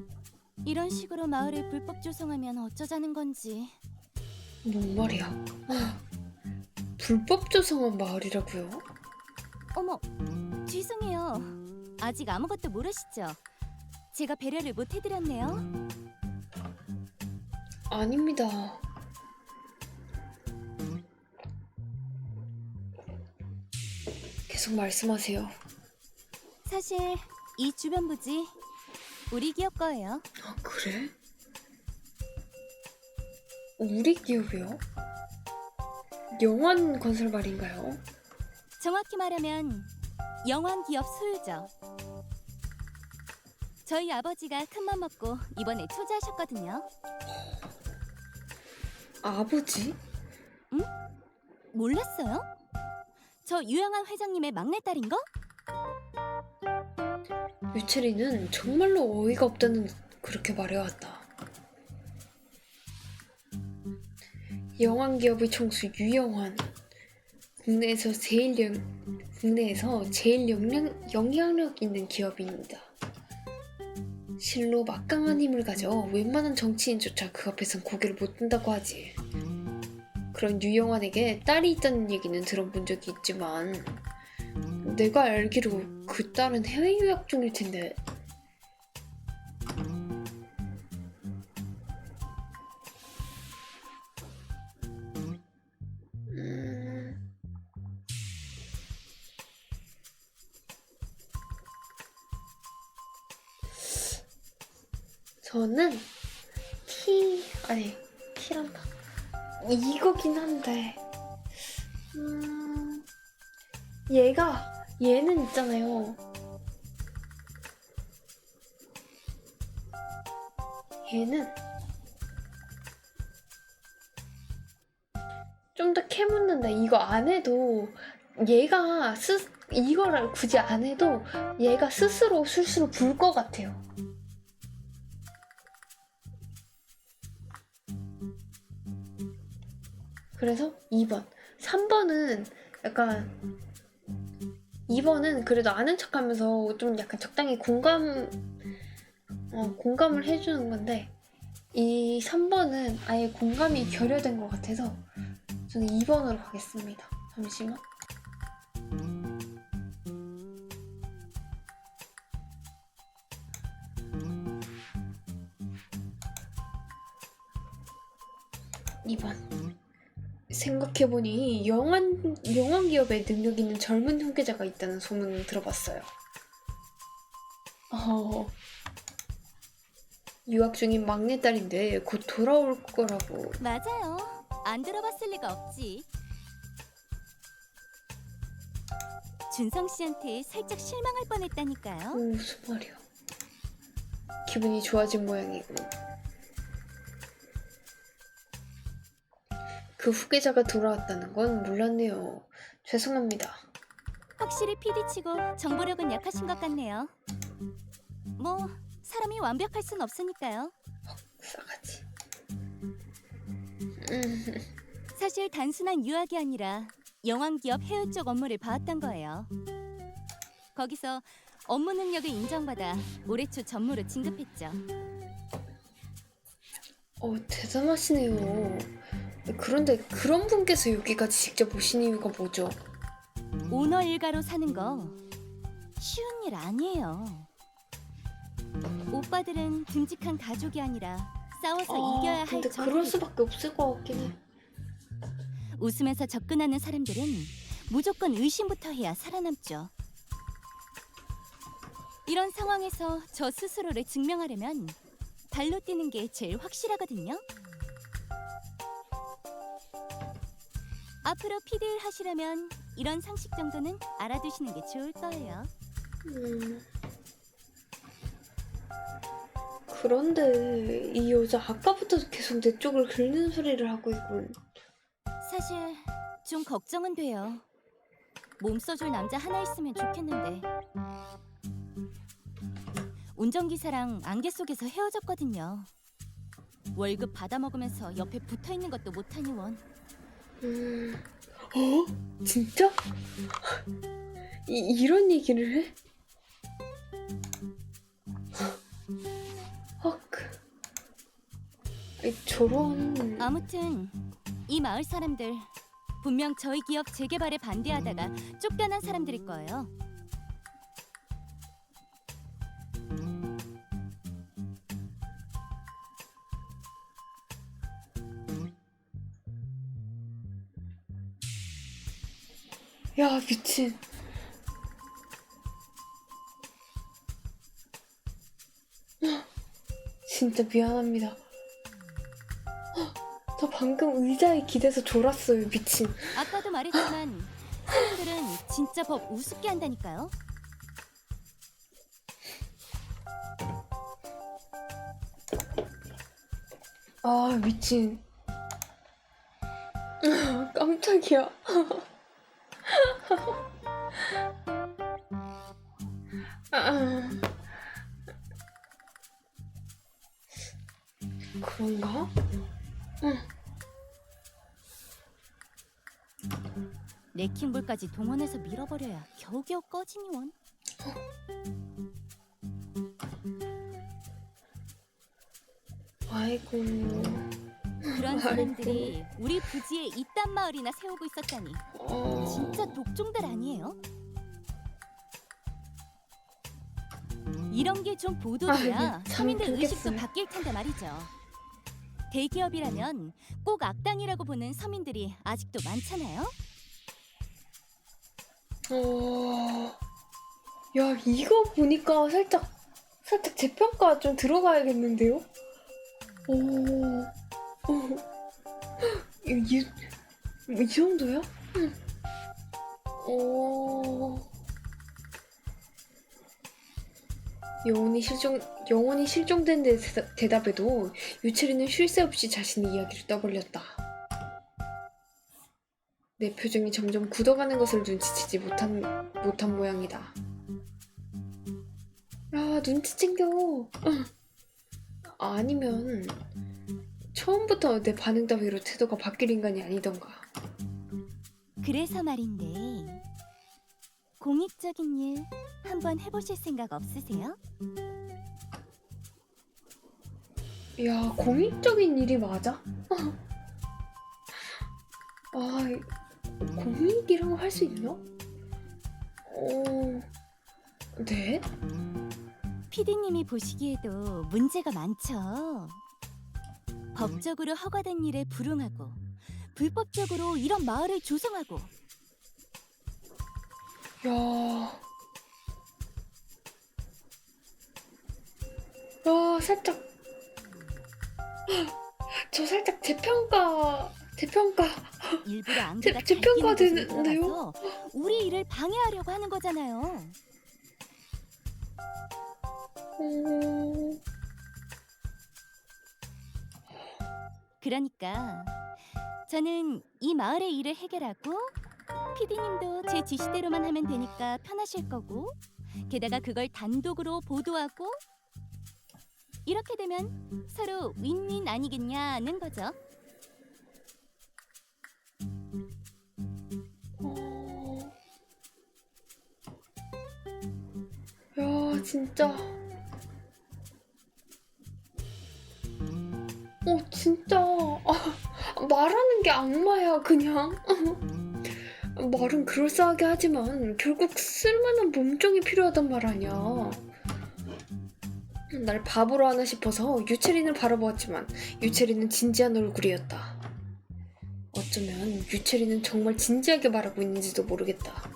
이런 식으로 마을을 불법 조성하면 어쩌자는 건지. 뭔 말이야? 불법 조성한 마을이라고요? 어머, 죄송해요. 아직 아무것도 모르시죠? 제가 배려를 못 해드렸네요. 아닙니다. 계속 말씀하세요. 사실 이 주변 부지 우리 기업 거예요. 아, 그래? 우리 기업이요? 영환 건설 말인가요? 정확히 말하면 영환 기업 소유죠. 저희 아버지가 큰맘 먹고 이번에 투자하셨거든요. 아버지? 몰랐어요? 저 유영한 회장님의 막내딸인 거? 유채리는 정말로 어이가 없다는 듯 그렇게 말해왔다. 영환 기업의 총수 유영환. 국내에서 제일 영향력 있는 기업입니다. 실로 막강한 힘을 가져 웬만한 정치인조차 그 앞에선 고개를 못 든다고 하지. 그런 유영환에게 딸이 있다는 얘기는 들어본 적이 있지만 내가 알기로 그 딸은 해외 유학 중일 텐데. 저는 T란다. 이거긴 한데, 얘는 있잖아요. 얘는 좀 더 캐묻는다. 이거 안 해도 이거를 굳이 안 해도 얘가 스스로 술수로 불 것 같아요. 그래서 2번. 3번은 약간 2번은 그래도 아는 척하면서 좀 약간 적당히 공감을 해주는 건데 이 3번은 아예 공감이 결여된 것 같아서 저는 2번으로 가겠습니다. 잠시만. (2번) 생각해보니 영환 기업에 능력 있는 젊은 후계자가 있다는 소문을 들어봤어요. 유학 중인 막내딸인데 곧 돌아올 거라고. 맞아요. 안 들어봤을 리가 없지. 준성 씨한테 살짝 실망할 뻔했다니까요. 무슨 말이야. 기분이 좋아진 모양이고. 그 후계자가 돌아왔다는 건 몰랐네요. 죄송합니다. 확실히 PD치고 정보력은 약하신 것 같네요. 뭐 사람이 완벽할 순 없으니까요. 싸가지. 사실 단순한 유학이 아니라 영환기업 해외 쪽 업무를 봐왔던 거예요. 거기서 업무 능력을 인정받아 올해 초 전무로 진급했죠. 대단하시네요. 그런데 그런 분께서 여기까지 직접 오신 이유가 뭐죠? 오너 일가로 사는 거 쉬운 일 아니에요. 오빠들은 듬직한 가족이 아니라 싸워서 이겨야 할 근데 적이. 그럴 수밖에 없을 것 같긴 해. 웃으면서 접근하는 사람들은 무조건 의심부터 해야 살아남죠. 이런 상황에서 저 스스로를 증명하려면 발로 뛰는 게 제일 확실하거든요. 앞으로 PD를 하시려면 이런 상식 정도는 알아두시는 게 좋을 거예요. 그런데 이 여자 아까부터 계속 내 쪽을 긁는 소리를 하고 있군. 사실 좀 걱정은 돼요. 몸 써줄 남자 하나 있으면 좋겠는데. 운전기사랑 안개 속에서 헤어졌거든요. 월급 받아먹으면서 옆에 붙어있는 것도 못하니 원. 진짜? 이런 얘기를 해? 헉. 아이, 저런. 아무튼 이 마을 사람들 분명 저희 기업 재개발에 반대하다가 쫓겨난 사람들일 거예요. 야, 미친. 진짜 미안합니다. 저 방금 의자에 기대서 졸았어요, 미친. 아까도 말했지만 사람들은 진짜 법 우습게 한다니까요. 아, 미친. 깜짝이야. 아, 그런가? 레킹볼까지 동원해서 밀어버려야 겨우겨우 꺼지니 원. 아이고. 그런 사람들이 우리 부지에 이딴 마을이나 세우고 있었다니 진짜 독종들 아니에요? 이런 게 좀 보도돼야 아, 네, 서민들 참 의식도 보겠어요. 바뀔 텐데 말이죠. 대기업이라면 꼭 악당이라고 보는 서민들이 아직도 많잖아요. 야, 이거 보니까 살짝 재평가 좀 들어가야겠는데요? 이 정도야? 영혼이 실종된 데 대답에도 유채리는 쉴 새 없이 자신의 이야기를 떠벌렸다. 내 표정이 점점 굳어가는 것을 눈치채지 못한 모양이다. 야, 눈치 챙겨. 아니면 처음부터 내 반응 따위로 태도가 바뀔 인간이 아니던가. 그래서 말인데 공익적인 일 한번 해보실 생각 없으세요? 야, 공익적인 일이 맞아? 공익이라고 할 수 있나? 네? 피디님이 보시기에도 문제가 많죠. 법적으로 허가된 일에 불응하고 불법적으로 이런 마을을 조성하고 야, 살짝 저 살짝 재평가 일부러 안개가 재평가 잘 끼는 곳으로 되는데요? 들어가서 우리 일을 방해하려고 하는 거잖아요. 그러니까 저는 이 마을의 일을 해결하고 피디님도 제 지시대로만 하면 되니까 편하실 거고 게다가 그걸 단독으로 보도하고 이렇게 되면 서로 윈윈 아니겠냐는 거죠. 야, 진짜. 진짜. 말하는 게 악마야, 그냥. 말은 그럴싸하게 하지만 결국 쓸만한 몸종이 필요하단 말 아니야. 날 바보로 하나 싶어서 유채린을 바라보았지만 유채린은 진지한 얼굴이었다. 어쩌면 유채린은 정말 진지하게 말하고 있는지도 모르겠다.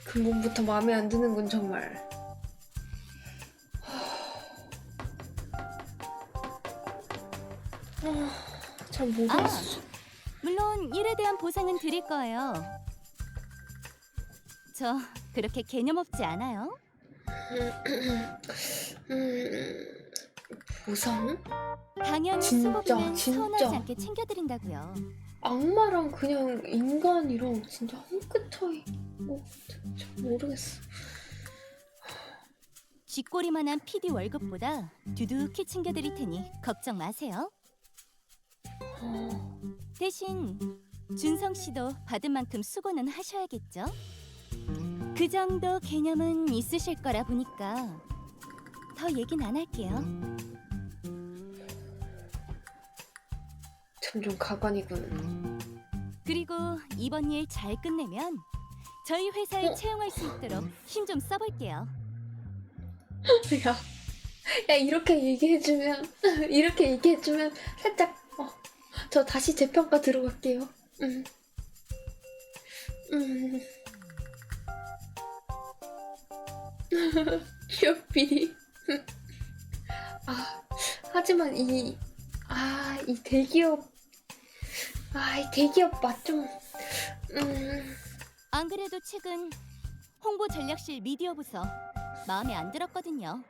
근본부터 마음에 안 드는군 정말. 잘 모르겠어. 물론 일에 대한 보상은 드릴 거예요. 저 그렇게 개념 없지 않아요? 보상? 당연히 진짜, 수고비는 진짜. 서운하지 않게 챙겨드린다고요. 악마랑 그냥 인간이랑 진짜 한 끗 차이. 잘 모르겠어. 쥐꼬리만한 PD 월급보다 두둑히 챙겨드릴 테니 걱정 마세요. 대신 준성 씨도 받은 만큼 수고는 하셔야겠죠? 그 정도 개념은 있으실 거라 보니까 더 얘긴 안 할게요. 점점 가관이군. 그리고 이번 일 잘 끝내면 저희 회사에 어? 채용할 수 있도록 힘 좀 써볼게요. 야, 야 이렇게 얘기해주면 이렇게 얘기해주면 살짝 저 다시 재평가 들어갈게요. 음. 음. 취업비. 하지만 이 대기업 이 대기업 맛 좀 안 그래도 최근 홍보 전략실 미디어 부서 마음에 안 들었거든요.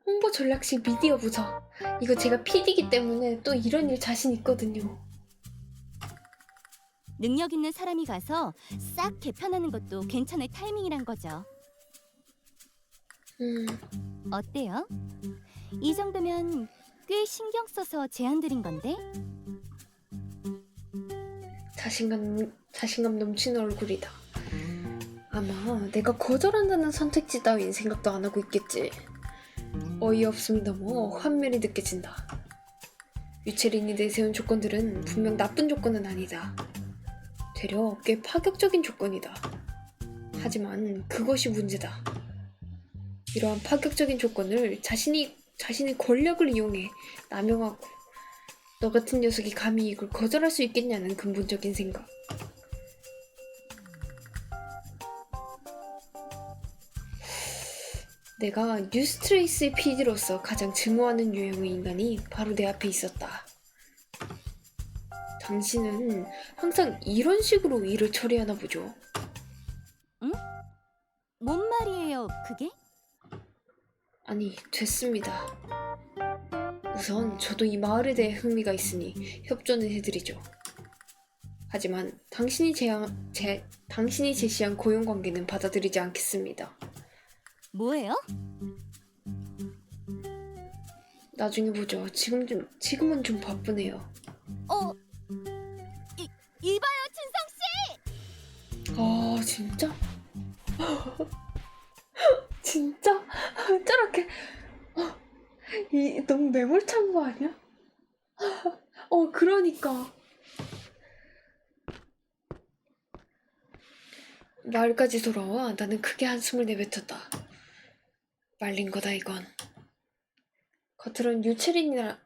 홍보 전략실 미디어 부서. 이거 제가 PD이기 때문에 또 이런 일 자신 있거든요. 능력 있는 사람이 가서 싹 개편하는 것도 괜찮을 타이밍이란 거죠. 어때요? 이 정도면 꽤 신경 써서 제안 드린 건데? 자신감 넘치는 얼굴이다. 아마 내가 거절한다는 선택지 따윈 생각도 안 하고 있겠지. 어이없음이 넘어 환멸이 느껴진다. 유채린이 내세운 조건들은 분명 나쁜 조건은 아니다. 되려 꽤 파격적인 조건이다. 하지만 그것이 문제다. 이러한 파격적인 조건을 자신의 권력을 이용해 남용하고 너 같은 녀석이 감히 이걸 거절할 수 있겠냐는 근본적인 생각. 내가 뉴스트레이스의 PD로서 가장 증오하는 유형의 인간이 바로 내 앞에 있었다. 당신은 항상 이런 식으로 일을 처리하나 보죠. 뭔 말이에요, 그게? 아니, 됐습니다. 우선 저도 이 마을에 대해 흥미가 있으니 협조는 해드리죠. 하지만 당신이 제시한 고용관계는 받아들이지 않겠습니다. 뭐예요? 나중에 보죠. 지금은 좀 바쁘네요. 이봐요, 준성 씨! 진짜? 진짜? 저렇게 너무 매몰찬 거 아니야? 그러니까 마을까지 돌아와 나는 크게 한숨을 내뱉었다. 말린 거다 이건. 겉으론 유채린이란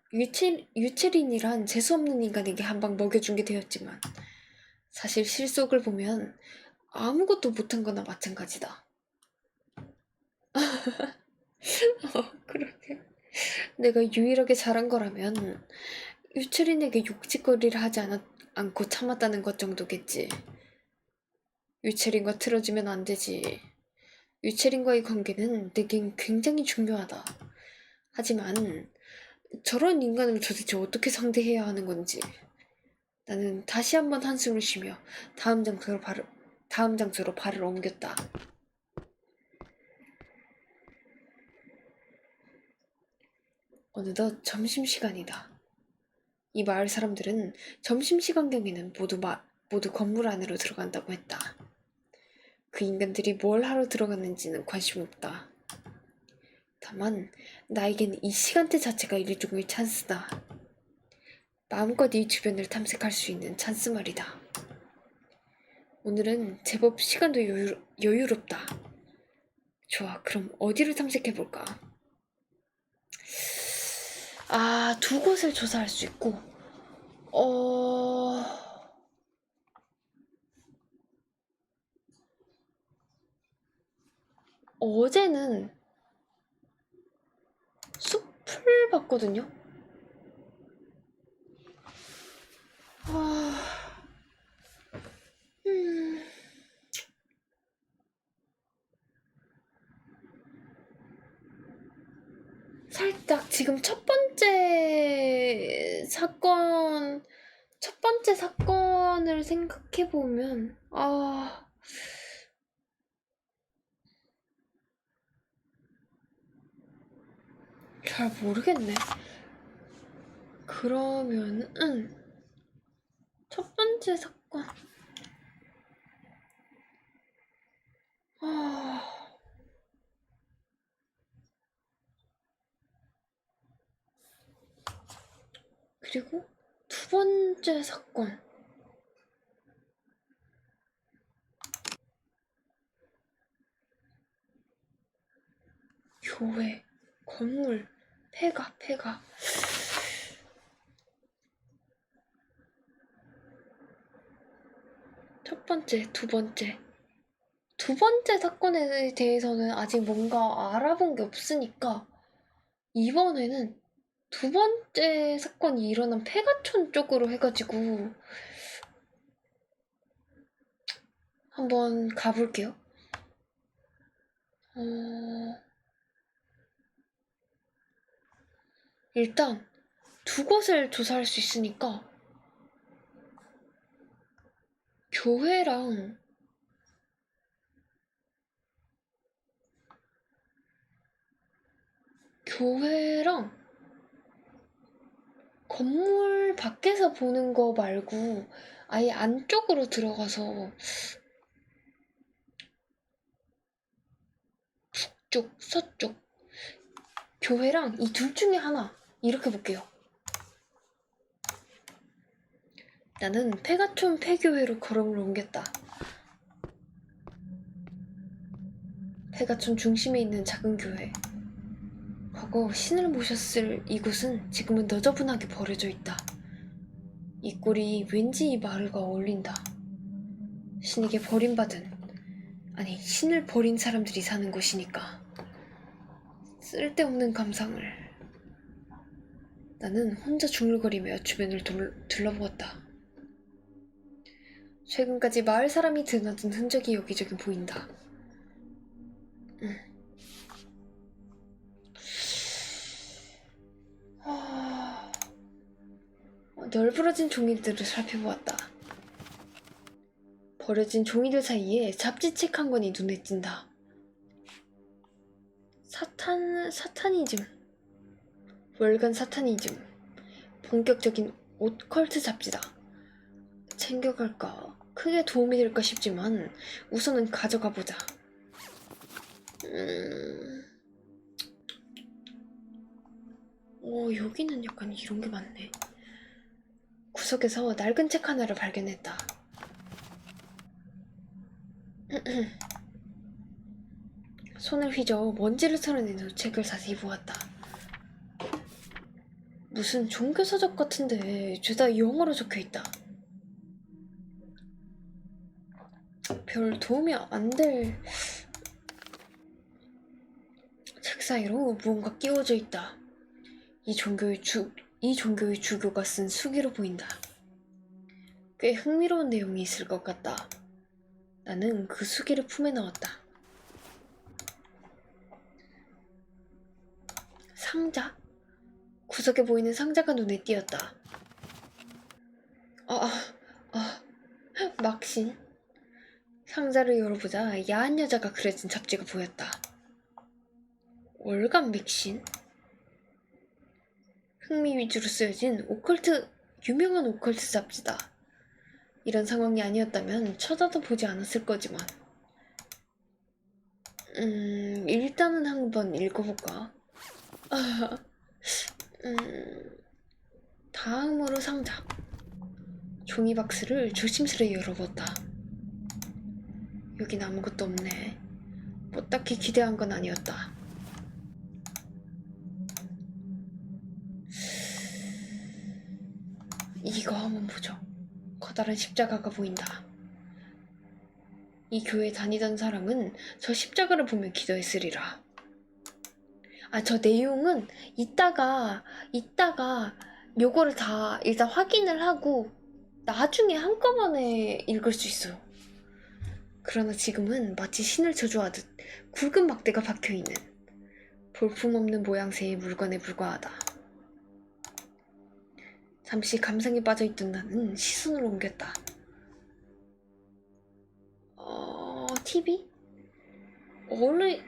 재수없는 인간에게 한 방 먹여준 게 되었지만 사실 실속을 보면 아무것도 못한 거나 마찬가지다. 그러게. 내가 유일하게 잘한 거라면 유채린에게 욕짓거리를 하지 않고 참았다는 것 정도겠지. 유채린과 틀어지면 안 되지. 유채린과의 관계는 내겐 굉장히 중요하다. 하지만 저런 인간을 도대체 어떻게 상대해야 하는 건지. 나는 다시 한번 한숨을 쉬며 다음 장소로 발을 옮겼다. 어느덧 점심시간이다. 이 마을 사람들은 점심시간경에는 모두 건물 안으로 들어간다고 했다. 그 인간들이 뭘 하러 들어갔는지는 관심 없다. 다만 나에겐 이 시간대 자체가 일종의 찬스다. 마음껏 이 주변을 탐색할 수 있는 찬스 말이다. 오늘은 제법 시간도 여유롭다. 좋아, 그럼 어디를 탐색해볼까? 두 곳을 조사할 수 있고 어제는 숲을 봤거든요. 살짝 지금 첫 번째 사건을 생각해보면, 잘 모르겠네. 그러면은, 첫 번째 번째 사건. 그리고 두 번째 사건. 교회, 건물, 폐가. 첫 번째, 두 번째. 두 번째 사건에 대해서는 아직 뭔가 알아본 게 없으니까 이번에는 두 번째 사건이 일어난 폐가촌 쪽으로 해가지고 한번 가볼게요. 일단 두 곳을 조사할 수 있으니까 교회랑 건물 밖에서 보는 거 말고 아예 안쪽으로 들어가서 북쪽, 서쪽 교회랑 이 둘 중에 하나 이렇게 볼게요. 나는 폐가촌 폐교회로 걸음을 옮겼다. 폐가촌 중심에 있는 작은 교회. 과거 신을 모셨을 이곳은 지금은 너저분하게 버려져 있다. 이 꼴이 왠지 이 마을과 어울린다. 신에게 버림받은, 아니 신을 버린 사람들이 사는 곳이니까. 쓸데없는 감상을. 나는 혼자 중얼거리며 주변을 둘러보았다. 최근까지 마을 사람이 드나든 흔적이 여기저기 보인다. 널브러진 종이들을 살펴보았다. 버려진 종이들 사이에 잡지책 한 권이 눈에 띈다. 사타니즘, 월간 사타니즘, 본격적인 오컬트 잡지다. 챙겨갈까? 크게 도움이 될까 싶지만 우선은 가져가보자. 여기는 약간 이런 게 많네. 구석에서 낡은 책 하나를 발견했다. 손을 휘저 먼지를 털어낸 후 책을 자세히 보았다. 무슨 종교서적 같은데 죄다 영어로 적혀있다. 별 도움이 안 될... 책 사이로 무언가 끼워져 있다. 이 종교의 주교가 쓴 수기로 보인다. 꽤 흥미로운 내용이 있을 것 같다. 나는 그 수기를 품에 넣었다. 상자? 구석에 보이는 상자가 눈에 띄었다. 막신. 상자를 열어보자 야한 여자가 그려진 잡지가 보였다. 월간 맥신? 흥미 위주로 쓰여진 유명한 오컬트 잡지다. 이런 상황이 아니었다면 쳐다도 보지 않았을 거지만. 일단은 한번 읽어볼까? 다음으로 상자. 종이 박스를 조심스레 열어봤다. 여긴 아무것도 없네. 뭐 딱히 기대한 건 아니었다. 이거 한번 보죠. 커다란 십자가가 보인다. 이 교회 다니던 사람은 저 십자가를 보며 기도했으리라. 저 내용은 이따가 요거를 다 일단 확인을 하고 나중에 한꺼번에 읽을 수 있어요. 그러나 지금은 마치 신을 저주하듯 굵은 막대가 박혀있는 볼품없는 모양새의 물건에 불과하다. 잠시 감상에 빠져있던 나는 시선을 옮겼다. TV?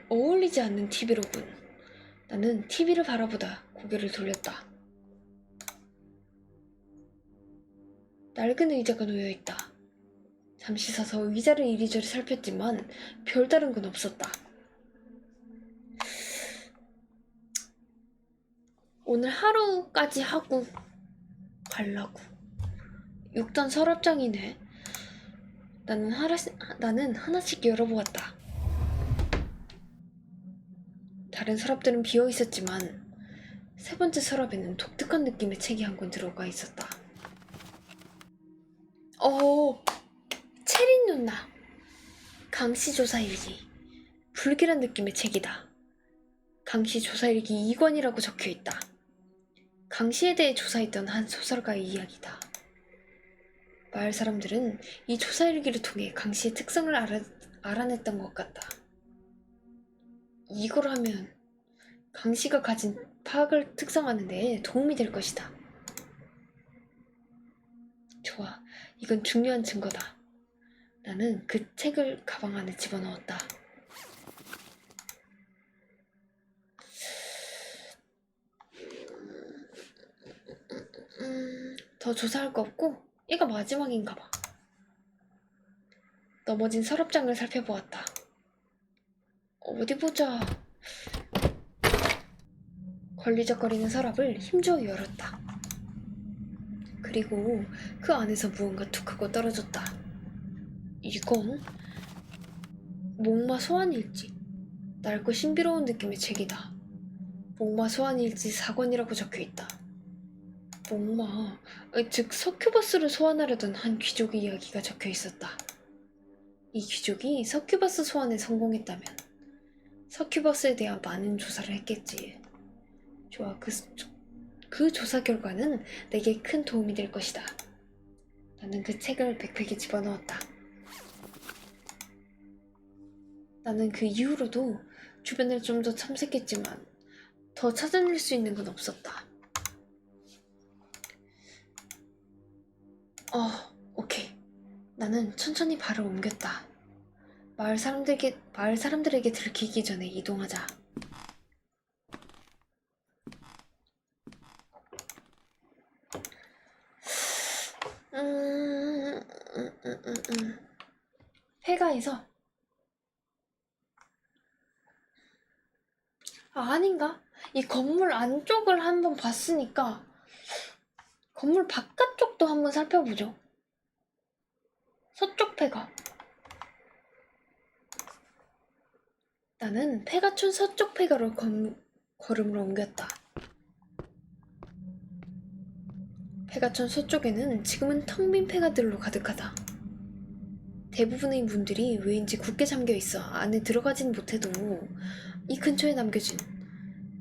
어울리지 않는 TV로군. 나는 TV를 바라보다 고개를 돌렸다. 낡은 의자가 놓여있다. 잠시 서서 의자를 이리저리 살폈지만 별다른 건 없었다. 오늘 하루까지 하고 갈라고. 6단 서랍장이네. 나는 하나씩 열어보았다. 다른 서랍들은 비어 있었지만 세 번째 서랍에는 독특한 느낌의 책이 한 권 들어가 있었다. 체린 누나. 강씨 조사일기. 불길한 느낌의 책이다. 강씨 조사일기 2권이라고 적혀있다. 강씨에 대해 조사했던 한 소설가의 이야기다. 마을 사람들은 이 조사일기를 통해 강씨의 특성을 알아냈던 것 같다. 이걸 하면 강씨가 가진 파악을 특성하는 데 도움이 될 것이다. 좋아, 이건 중요한 증거다. 나는 그 책을 가방 안에 집어넣었다. 더 조사할 거 없고 얘가 마지막인가 봐. 넘어진 서랍장을 살펴보았다. 어디 보자. 걸리적거리는 서랍을 힘주어 열었다. 그리고 그 안에서 무언가 툭 하고 떨어졌다. 이건 목마 소환일지. 낡고 신비로운 느낌의 책이다. 목마 소환일지 4권이라고 적혀있다. 목마, 즉 서큐버스를 소환하려던 한 귀족의 이야기가 적혀있었다. 이 귀족이 서큐버스 소환에 성공했다면 서큐버스에 대한 많은 조사를 했겠지. 좋아, 그 조사 결과는 내게 큰 도움이 될 것이다. 나는 그 책을 백팩에 집어넣었다. 나는 그 이후로도 주변을 좀 더 탐색했지만 더 찾아낼 수 있는 건 없었다. 오케이. 나는 천천히 발을 옮겼다. 마을 사람들에게 들키기 전에 이동하자. 폐가에서 아닌가? 이 건물 안쪽을 한번 봤으니까 건물 바깥쪽도 한번 살펴보죠. 서쪽 폐가. 나는 폐가촌 서쪽 폐가로 걸음을 옮겼다. 폐가촌 서쪽에는 지금은 텅 빈 폐가들로 가득하다. 대부분의 문들이 왜인지 굳게 잠겨있어 안에 들어가진 못해도 이 근처에 남겨진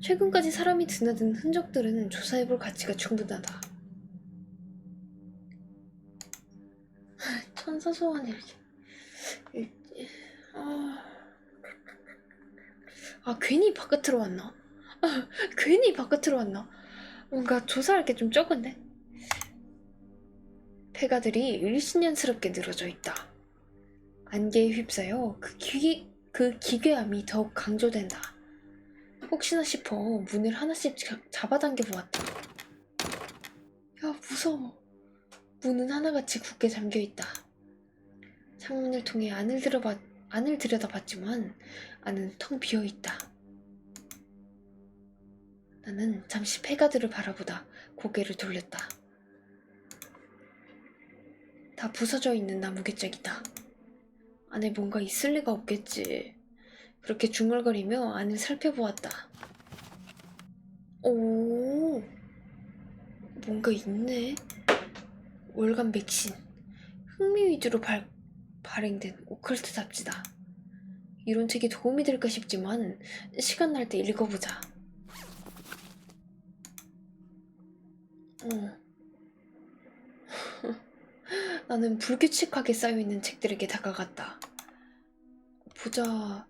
최근까지 사람이 드나든 흔적들은 조사해볼 가치가 충분하다. 천사 소환일기. 괜히 바깥으로 왔나? 괜히 바깥으로 왔나? 뭔가 조사할 게 좀 적은데? 폐가들이 일신년스럽게 늘어져 있다. 안개에 휩싸여 그 기괴함이 더욱 강조된다. 혹시나 싶어 문을 하나씩 잡아당겨 보았다. 야, 무서워. 문은 하나같이 굳게 잠겨있다. 창문을 통해 안을 들여다봤지만 안은 텅 비어있다. 나는 잠시 폐가들을 바라보다 고개를 돌렸다. 다 부서져 있는 나무 궤적이다. 안에 뭔가 있을 리가 없겠지. 그렇게 중얼거리며 안을 살펴보았다. 오, 뭔가 있네. 월간 맥신. 흥미 위주로 발행된 오컬트 잡지다. 이런 책이 도움이 될까 싶지만 시간 날 때 읽어보자. 나는 불규칙하게 쌓여있는 책들에게 다가갔다. 보자.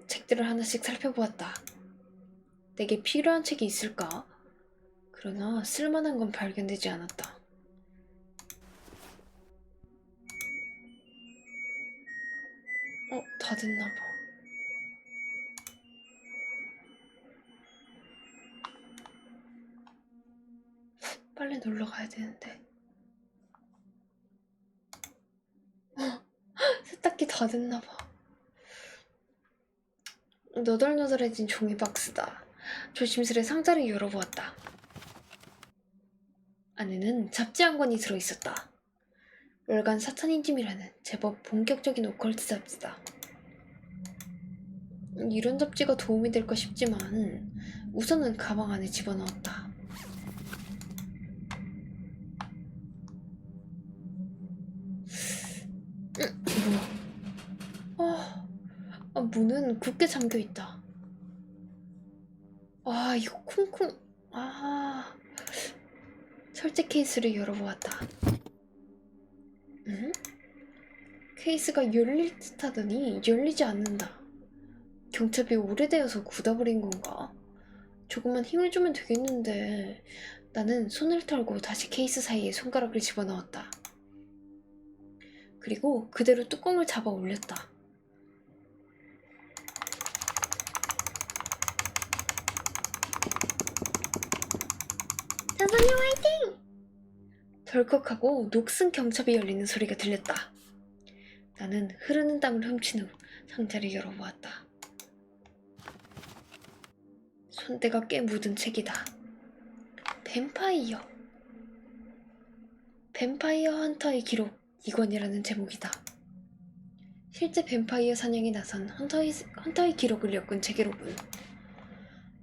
책들을 하나씩 살펴보았다. 내게 필요한 책이 있을까? 그러나 쓸만한 건 발견되지 않았다. 다 됐나봐. 빨래 놀러 가야 되는데. 세탁기 다 됐나봐. 너덜너덜해진 종이 박스다. 조심스레 상자를 열어보았다. 안에는 잡지 한 권이 들어있었다. 월간 사탄인짐이라는 제법 본격적인 오컬트 잡지다. 이런 잡지가 도움이 될까 싶지만 우선은 가방 안에 집어넣었다. 뭐야? 문은 굳게 잠겨있다. 이거 쿵쿵. 철제 케이스를 열어보았다. 케이스가 열릴 듯 하더니 열리지 않는다. 경첩이 오래되어서 굳어버린 건가? 조금만 힘을 주면 되겠는데. 나는 손을 털고 다시 케이스 사이에 손가락을 집어넣었다. 그리고 그대로 뚜껑을 잡아 올렸다. 선생님 화이팅! 덜컥하고 녹슨 경첩이 열리는 소리가 들렸다. 나는 흐르는 땀을 훔친 후 상자를 열어보았다. 손때가 꽤 묻은 책이다. 뱀파이어 헌터의 기록 2권이라는 제목이다. 실제 뱀파이어 사냥에 나선 헌터의 기록을 엮은 책이로군.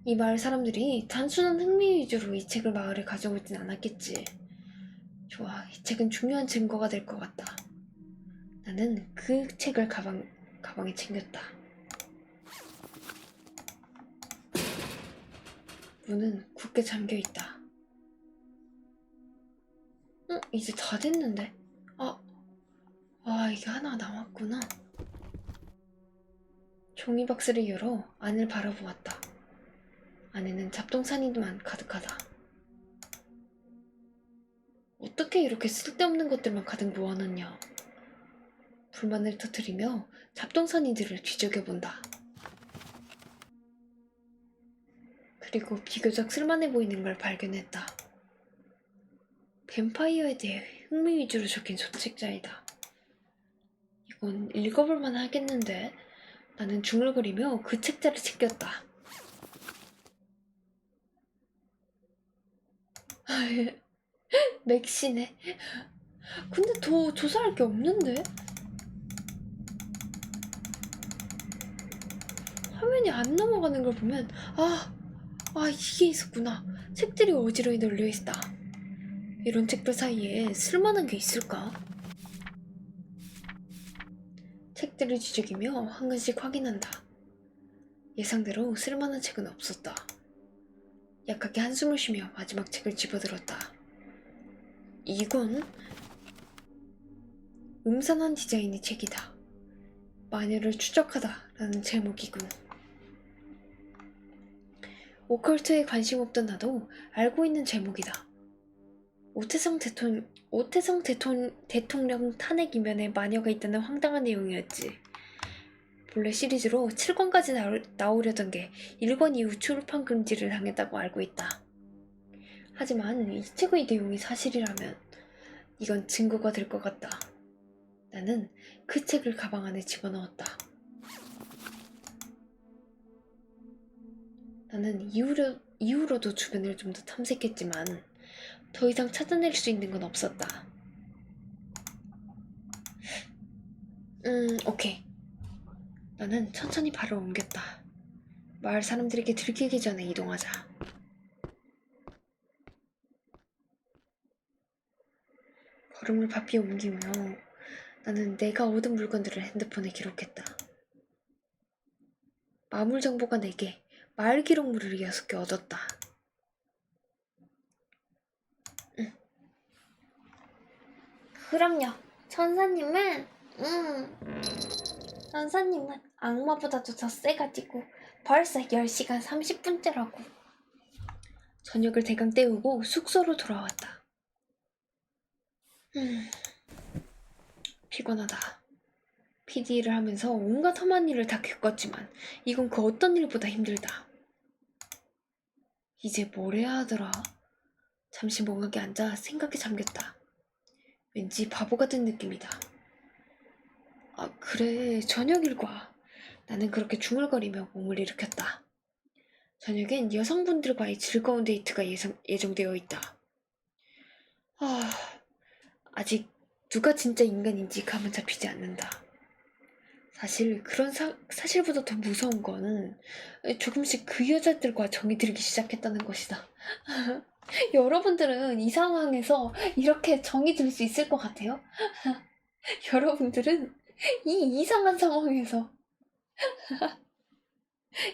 이 마을 사람들이 단순한 흥미 위주로 이 책을 마을에 가져오진 않았겠지. 좋아, 이 책은 중요한 증거가 될 것 같다. 나는 그 책을 가방에 챙겼다. 문은 굳게 잠겨있다. 이제 다 됐는데? 이게 하나 남았구나. 종이 박스를 열어 안을 바라보았다. 안에는 잡동사니만 가득하다. 어떻게 이렇게 쓸데없는 것들만 가득 모아놨냐. 불만을 터뜨리며 잡동사니들을 뒤적여본다. 그리고 비교적 쓸만해 보이는 걸 발견했다. 뱀파이어에 대해 흥미 위주로 적힌 소책자이다. 이건 읽어볼만 하겠는데. 나는 중얼거리며 그 책자를 챙겼다. 맥시네. 근데 더 조사할 게 없는데? 화면이 안 넘어가는 걸 보면 이게 있었구나. 책들이 어지러이 널려있다. 이런 책들 사이에 쓸만한 게 있을까? 책들을 뒤적이며 한 권씩 확인한다. 예상대로 쓸만한 책은 없었다. 약하게 한숨을 쉬며 마지막 책을 집어들었다. 이건 음산한 디자인의 책이다. 마녀를 추적하다 라는 제목이군. 오컬트에 관심 없던 나도 알고 있는 제목이다. 오태성 대통령 탄핵 이면에 마녀가 있다는 황당한 내용이었지. 본래 시리즈로 7권까지 나오려던 게 1권 이후 출판 금지를 당했다고 알고 있다. 하지만 이 책의 내용이 사실이라면 이건 증거가 될 것 같다. 나는 그 책을 가방 안에 집어넣었다. 나는 이후로도 주변을 좀 더 탐색했지만 더 이상 찾아낼 수 있는 건 없었다. 오케이. 나는 천천히 발을 옮겼다. 마을 사람들에게 들키기 전에 이동하자. 걸음을 바삐 옮기며 나는 내가 얻은 물건들을 핸드폰에 기록했다. 마물 정보가 4개, 마을 기록물을 6개 얻었다. 그럼요. 천사님은 악마보다도 더 세가지고 벌써 10시간 30분째라고. 저녁을 대강 때우고 숙소로 돌아왔다. 피곤하다. PD 일을 하면서 온갖 험한 일을 다 겪었지만 이건 그 어떤 일보다 힘들다. 이제 뭘 해야 하더라? 잠시 멍하게 앉아 생각에 잠겼다. 왠지 바보 같은 느낌이다. 아, 그래, 저녁 일과. 나는 그렇게 중얼거리며 몸을 일으켰다. 저녁엔 여성분들과의 즐거운 데이트가 예정되어 있다. 아, 아직 누가 진짜 인간인지 감은 잡히지 않는다. 사실 그런 사실보다 더 무서운 건 조금씩 그 여자들과 정이 들기 시작했다는 것이다. 여러분들은 이 상황에서 이렇게 정이 들 수 있을 것 같아요? 여러분들은 이 이상한 상황에서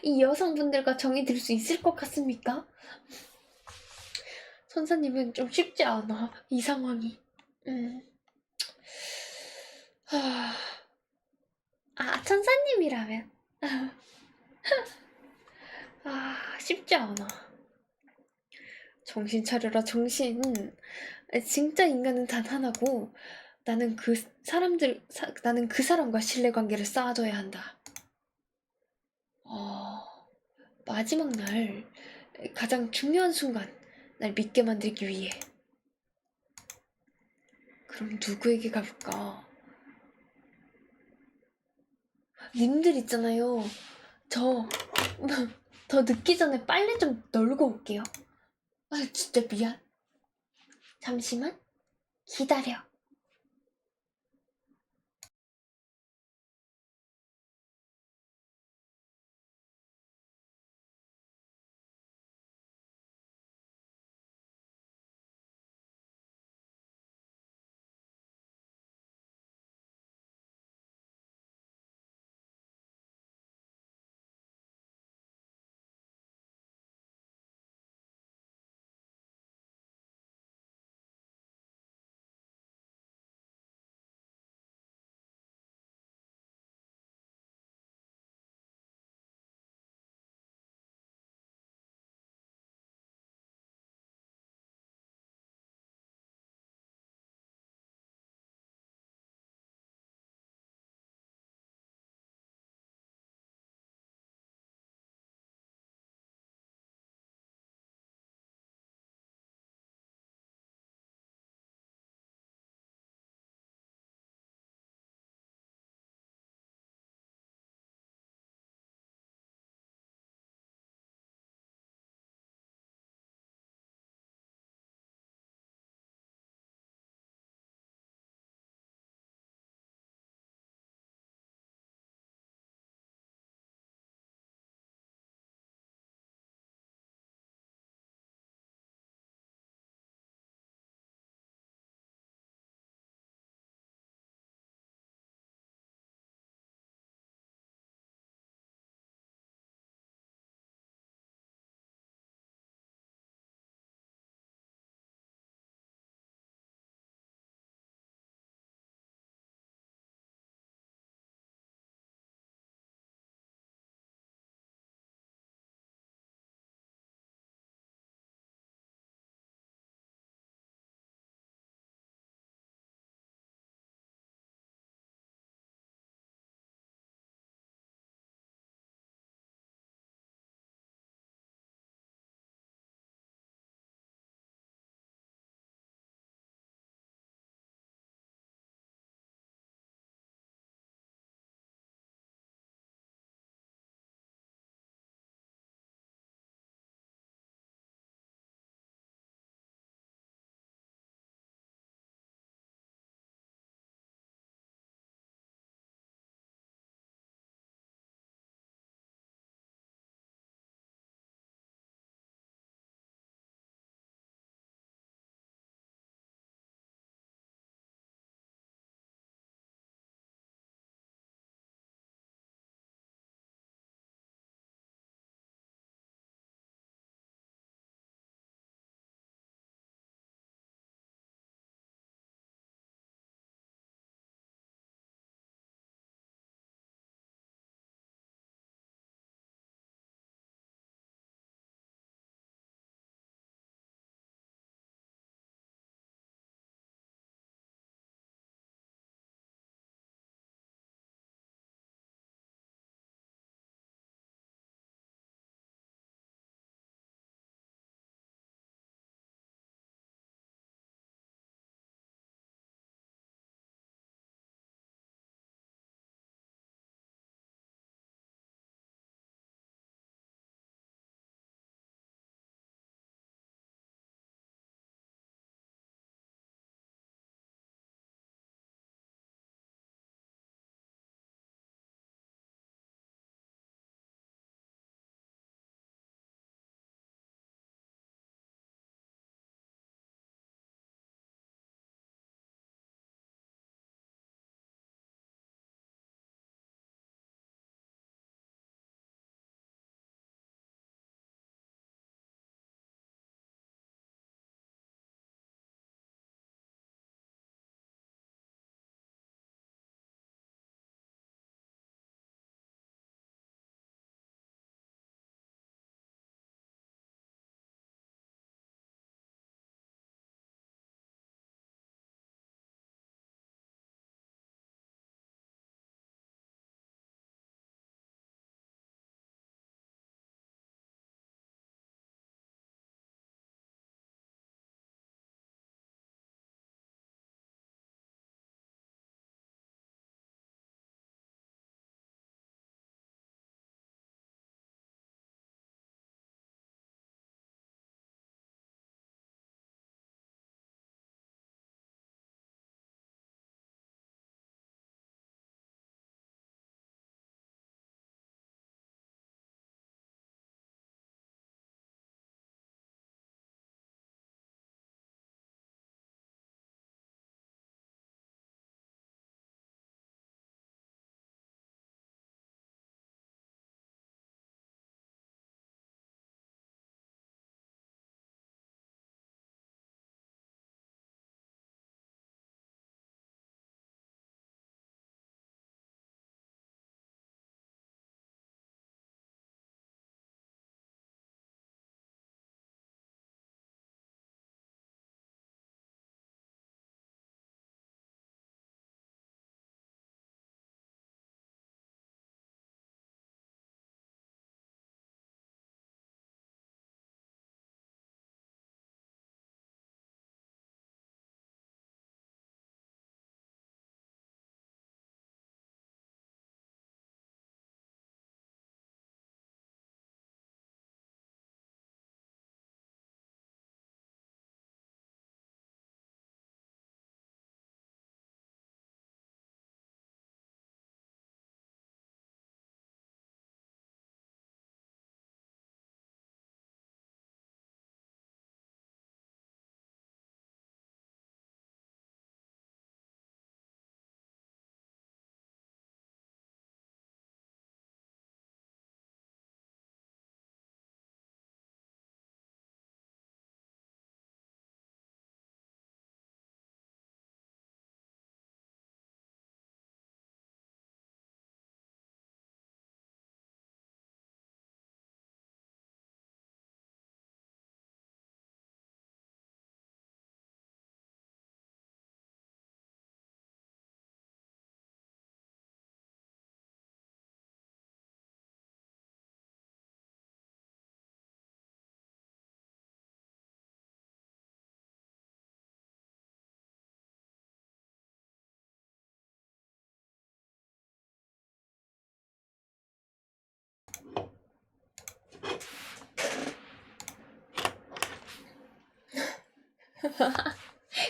이 여성분들과 정이 들 수 있을 것 같습니까? 선사님은 좀 쉽지 않아, 이 상황이. 하... 천사님이라면. 쉽지 않아. 정신 차려라, 정신. 진짜 인간은 단 하나고, 나는 그 사람과 신뢰관계를 쌓아둬야 한다. 마지막 날, 가장 중요한 순간, 날 믿게 만들기 위해. 그럼 누구에게 가볼까? 님들 있잖아요. 저, 더 늦기 전에 빨래 좀 널고 올게요. 진짜 미안. 잠시만 기다려.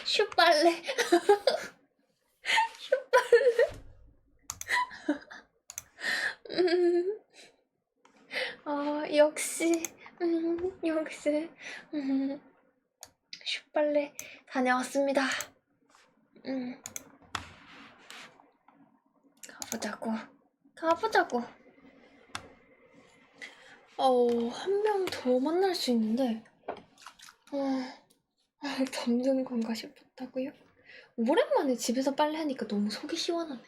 슈빨래. 음, 역시, 역시, 슈빨래 다녀왔습니다. 가보자고, 가보자고. 한 명 더 만날 수 있는데, 잠드는 건가 싶었다고요? 오랜만에 집에서 빨래하니까 너무 속이 시원하네.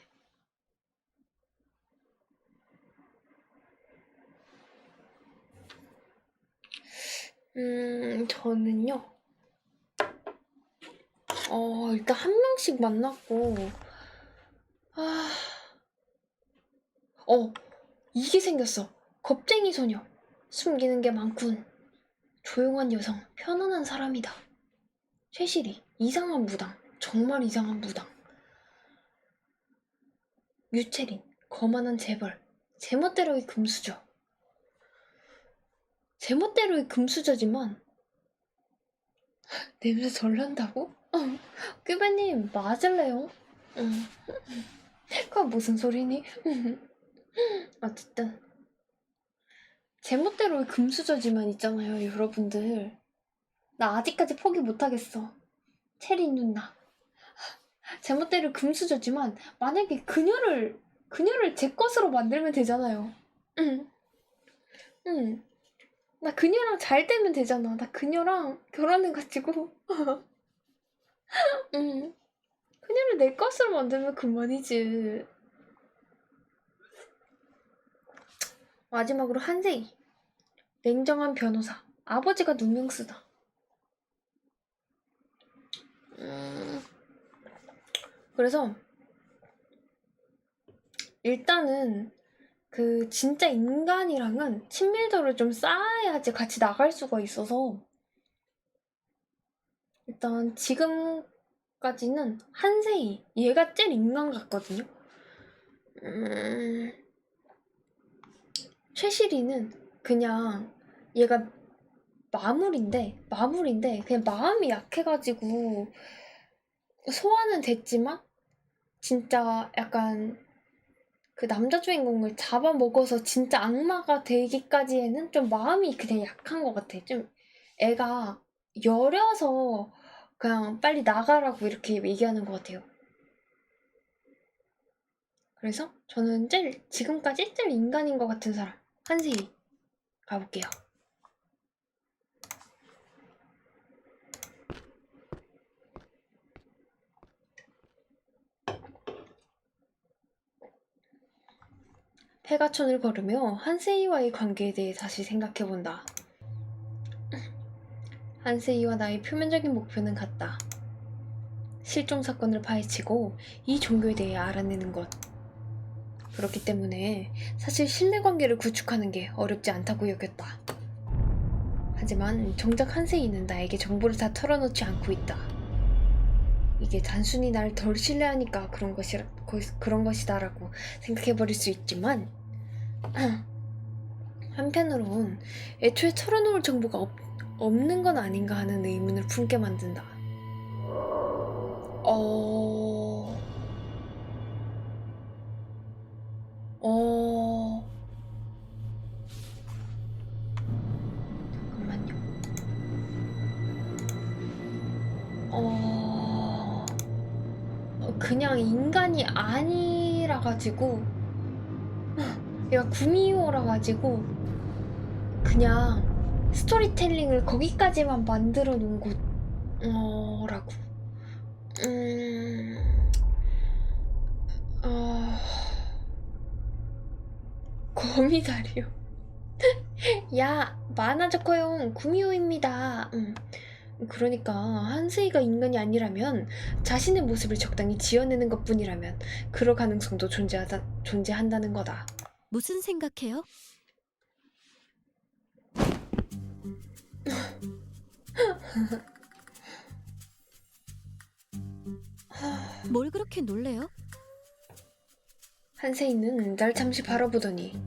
저는요, 일단 한 명씩 만났고, 이게 생겼어. 겁쟁이 소녀. 숨기는 게 많군. 조용한 여성, 편안한 사람이다. 최실이, 이상한 무당. 정말 이상한 무당. 유채린, 거만한 재벌. 제멋대로의 금수저. 제멋대로의 금수저지만 냄새 덜 난다고? 큐베님 맞을래요? 그건 무슨 소리니? 어쨌든 제멋대로의 금수저지만 있잖아요, 여러분들. 나 아직까지 포기 못하겠어. 체리 누나. 제멋대로 금수저지만 만약에 그녀를 제 것으로 만들면 되잖아요. 나 그녀랑 잘 되면 되잖아. 나 그녀랑 결혼해가지고 그녀를 내 것으로 만들면 그만이지. 마지막으로 한세희. 냉정한 변호사. 아버지가 누명 쓰다. 그래서 일단은 그 진짜 인간이랑은 친밀도를 좀 쌓아야지 같이 나갈 수가 있어서 일단 지금까지는 한세희 얘가 제일 인간 같거든요. 최실이는 그냥 얘가 마물인데 그냥 마음이 약해가지고 소화는 됐지만 진짜 약간 그 남자 주인공을 잡아먹어서 진짜 악마가 되기까지에는 좀 마음이 그냥 약한 것 같아. 좀 애가 여려서 그냥 빨리 나가라고 이렇게 얘기하는 것 같아요. 그래서 저는 지금까지 제일 인간인 것 같은 사람 한세희 가볼게요. 폐가촌을 걸으며 한세희와의 관계에 대해 다시 생각해본다. 한세희와 나의 표면적인 목표는 같다. 실종 사건을 파헤치고 이 종교에 대해 알아내는 것. 그렇기 때문에 사실 신뢰관계를 구축하는 게 어렵지 않다고 여겼다. 하지만 정작 한세희는 나에게 정보를 다 털어놓지 않고 있다. 이게 단순히 날 덜 신뢰하니까 그런 것이다라고 생각해버릴 수 있지만 한편으론 애초에 털어놓을 정보가 없는 건 아닌가 하는 의문을 품게 만든다. 잠깐만요. 그냥 인간이 아니라 가지고 얘가 구미호라 가지고 그냥 스토리텔링을 거기까지만 만들어 놓은 곳라고. 거미다리요. 야, 만화작가용 구미호입니다. 그러니까 한세희가 인간이 아니라면 자신의 모습을 적당히 지어내는 것뿐이라면 그럴 가능성도 존재한다는 거다. 무슨 생각해요? 뭘 그렇게 놀래요? 한세희는 날 잠시 바라보더니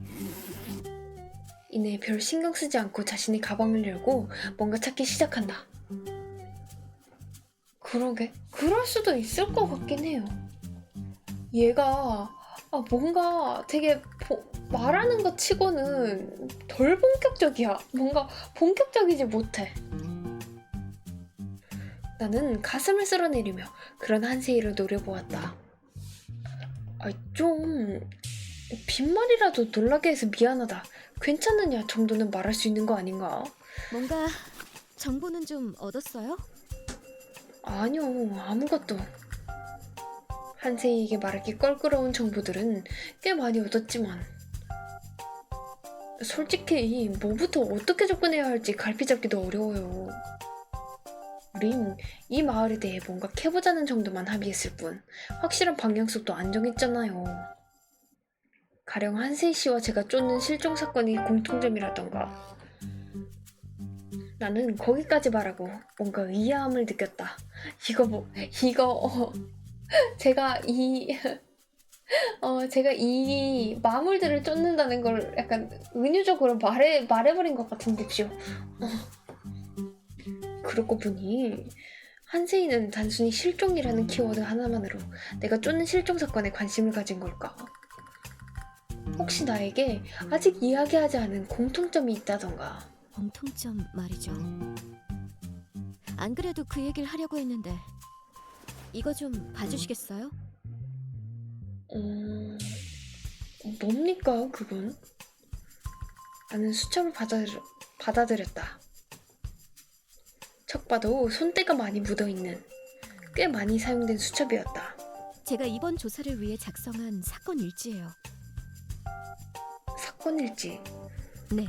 이내 별 신경 쓰지 않고 자신의 가방을 열고 뭔가 찾기 시작한다. 그러게. 그럴 수도 있을 것 같긴 해요. 얘가 뭔가 되게 말하는 것 치고는 덜 본격적이야. 뭔가 본격적이지 못해. 나는 가슴을 쓸어내리며 그런 한세희를 노려보았다. 좀 빈말이라도 놀라게 해서 미안하다. 괜찮느냐 정도는 말할 수 있는 거 아닌가? 뭔가 정보는 좀 얻었어요? 아니요, 아무것도. 한세희에게 말하기 껄끄러운 정보들은 꽤 많이 얻었지만 솔직히 뭐부터 어떻게 접근해야 할지 갈피 잡기도 어려워요. 우린 이 마을에 대해 뭔가 캐보자는 정도만 합의했을 뿐 확실한 방향성도 안 정했잖아요. 가령 한세희 씨와 제가 쫓는 실종 사건이 공통점이라던가. 나는 거기까지 말하고 뭔가 의아함을 느꼈다. 제가 제가 이 마물들을 쫓는다는 걸 약간 은유적으로 말해버린 것 같은데요. 그러고 보니 한세희는 단순히 실종이라는 키워드 하나만으로 내가 쫓는 실종 사건에 관심을 가진 걸까? 혹시 나에게 아직 이야기하지 않은 공통점이 있다던가. 공통점 말이죠. 안 그래도 그 얘기를 하려고 했는데 이거 좀 봐주시겠어요? 뭡니까 그건? 나는 수첩을 받아들였다. 척 봐도 손때가 많이 묻어있는 꽤 많이 사용된 수첩이었다. 제가 이번 조사를 위해 작성한 사건 일지예요. 사건 일지. 네,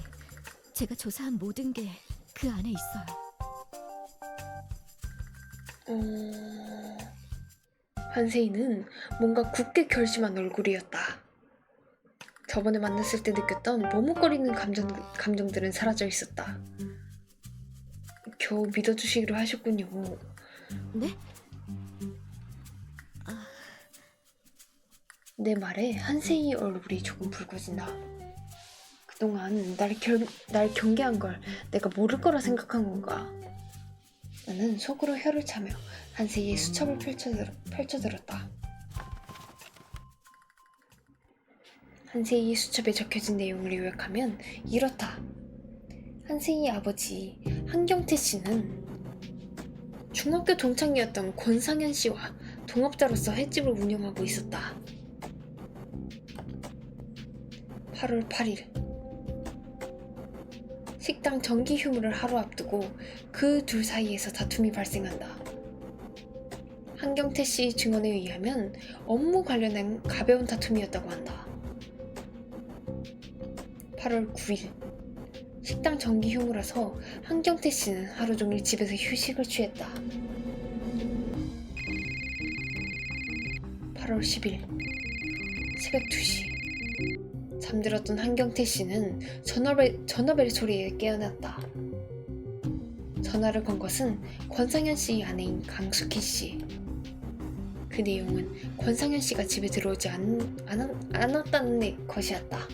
제가 조사한 모든 게 그 안에 있어요. 한세희는 뭔가 굳게 결심한 얼굴이었다. 저번에 만났을 때 느꼈던 머뭇거리는 감정들은 사라져 있었다. 겨우 믿어주시기로 하셨군요. 네? 내 말에 한세희 얼굴이 조금 붉어진다. 그동안 날 경계한 걸 내가 모를 거라 생각한 건가? 나는 속으로 혀를 차며 한세희의 수첩을 펼쳐들었다. 한세희의 수첩에 적혀진 내용을 요약하면 이렇다. 한세희의 아버지 한경태 씨는 중학교 동창이었던 권상현 씨와 동업자로서 횟집을 운영하고 있었다. 8월 8일 식당 정기 휴무를 하루 앞두고 그 둘 사이에서 다툼이 발생한다. 한경태 씨 증언에 의하면 업무 관련한 가벼운 다툼이었다고 한다. 8월 9일 식당 정기 휴무라서 한경태 씨는 하루 종일 집에서 휴식을 취했다. 8월 10일 새벽 2시 잠들었던 한경태 씨는 전화벨 소리에 깨어났다. 전화를 건 것은 권상현 씨의 아내인 강숙희 씨. 그 내용은 권상현 씨가 집에 들어오지 않았다는 것이었다.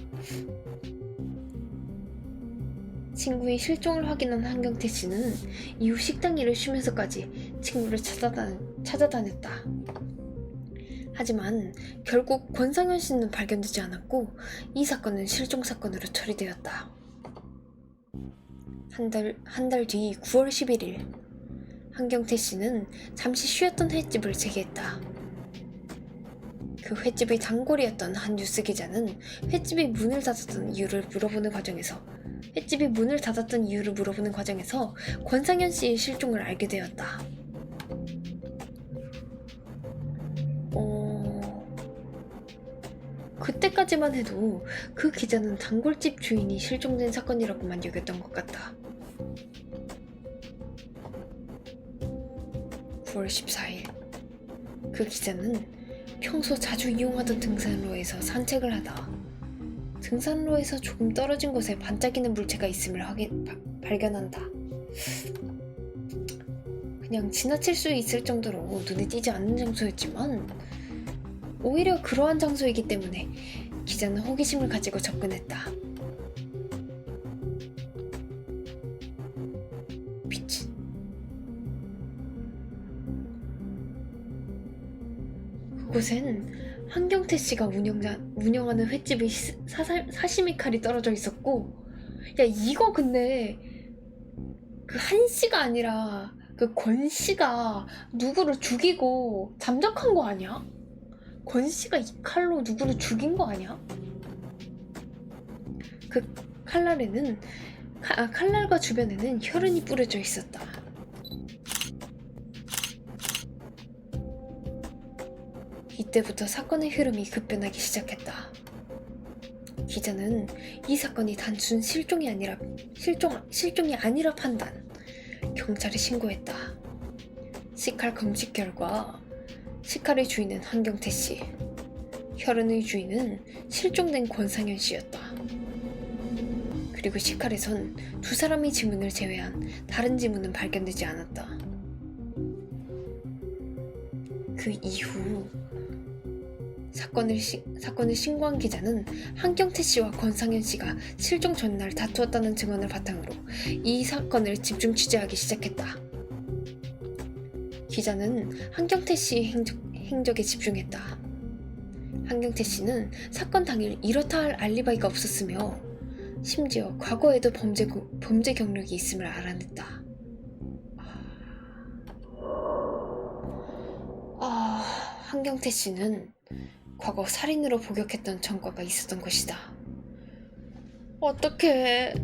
친구의 실종을 확인한 한경태 씨는 이후 식당 일을 쉬면서까지 친구를 찾아다녔다. 하지만 결국 권상현 씨는 발견되지 않았고 이 사건은 실종 사건으로 처리되었다. 한 달 뒤 9월 11일 한경태 씨는 잠시 쉬었던 횟집을 재개했다. 그 횟집의 단골이었던 한 뉴스 기자는 횟집이 문을 닫았던 이유를 물어보는 과정에서 권상현 씨의 실종을 알게 되었다. 그때까지만 해도 그 기자는 단골집 주인이 실종된 사건이라고만 여겼던 것 같다. 9월 14일 그 기자는 평소 자주 이용하던 등산로에서 산책을 하다 등산로에서 조금 떨어진 곳에 반짝이는 물체가 있음을 발견한다. 그냥 지나칠 수 있을 정도로 눈에 띄지 않는 장소였지만 오히려 그러한 장소이기 때문에 기자는 호기심을 가지고 접근했다. 그곳엔 한경태 씨가 운영하는 횟집의 사시미 칼이 떨어져 있었고, 야, 이거 근데 그 한 씨가 아니라 그 권 씨가 누구를 죽이고 잠적한 거 아니야? 권 씨가 이 칼로 누구를 죽인 거 아니야? 그 칼날에는 칼날과 주변에는 혈흔이 뿌려져 있었다. 이때부터 사건의 흐름이 급변하기 시작했다. 기자는 이 사건이 단순 실종이 아니라 판단, 경찰에 신고했다. 시칼 검식 결과 시칼의 주인은 한경태 씨, 혈흔의 주인은 실종된 권상현 씨였다. 그리고 시칼에선 두 사람의 지문을 제외한 다른 지문은 발견되지 않았다. 그 이후 사건을 신고한 기자는 한경태 씨와 권상현 씨가 실종 전날 다투었다는 증언을 바탕으로 이 사건을 집중 취재하기 시작했다. 기자는 한경태 씨의 행적에 집중했다. 한경태 씨는 사건 당일 이렇다 할 알리바이가 없었으며 심지어 과거에도 범죄 경력이 있음을 알아냈다. 한경태 씨는 과거 살인으로 복역했던 전과가 있었던 것이다. 어떡해.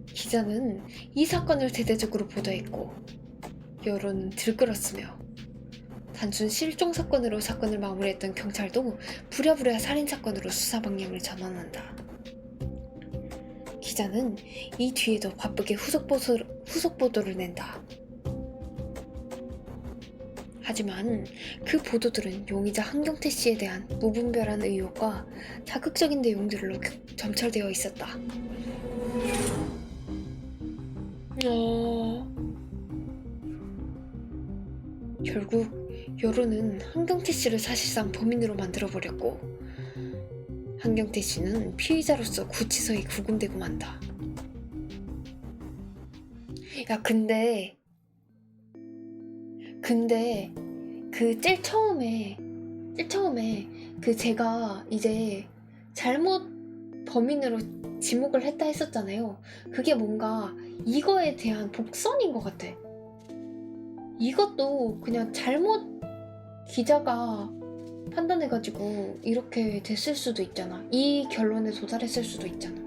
기자는 이 사건을 대대적으로 보도했고 여론은 들끓었으며 단순 실종 사건으로 사건을 마무리했던 경찰도 부랴부랴 살인사건으로 수사 방향을 전환한다. 기자는 이 뒤에도 바쁘게 후속 보도를 낸다. 하지만 그 보도들은 용의자 한경태 씨에 대한 무분별한 의혹과 자극적인 내용들로 점철되어 있었다. 결국 여론은 한경태 씨를 사실상 범인으로 만들어버렸고 한경태 씨는 피의자로서 구치소에 구금되고 만다. 야, 근데 그 제일 처음에 그 제가 이제 잘못 범인으로 지목을 했다 했었잖아요. 그게 뭔가 이거에 대한 복선인 것 같아. 이것도 그냥 잘못 기자가 판단해가지고 이렇게 됐을 수도 있잖아. 이 결론에 도달했을 수도 있잖아.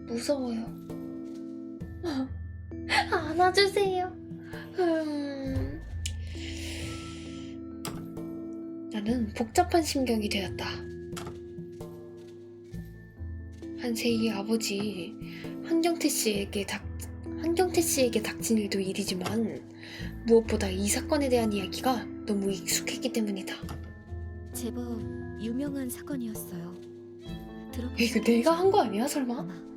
무서워요. 안아주세요. 나는 복잡한 심경이 되었다. 한세희의 아버지 한경태 씨에게 닥친 일도 일이지만 무엇보다 이 사건에 대한 이야기가 너무 익숙했기 때문이다. 제법 유명한 사건이었어요. 이거 내가 한 거 아니야, 설마?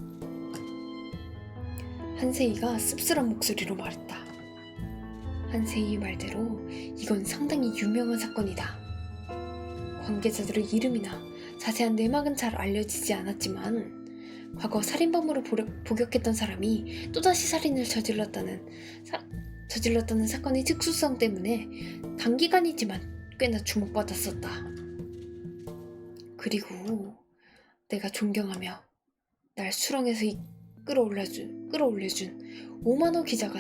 한세희가 씁쓸한 목소리로 말했다. 한세희의 말대로 이건 상당히 유명한 사건이다. 관계자들의 이름이나 자세한 내막은 잘 알려지지 않았지만 과거 살인범으로 복역했던 사람이 또다시 살인을 저질렀다는 사건의 특수성 때문에 단기간이지만 꽤나 주목받았었다. 그리고 내가 존경하며 날 수렁에서 끌어올려준 오만호 기자가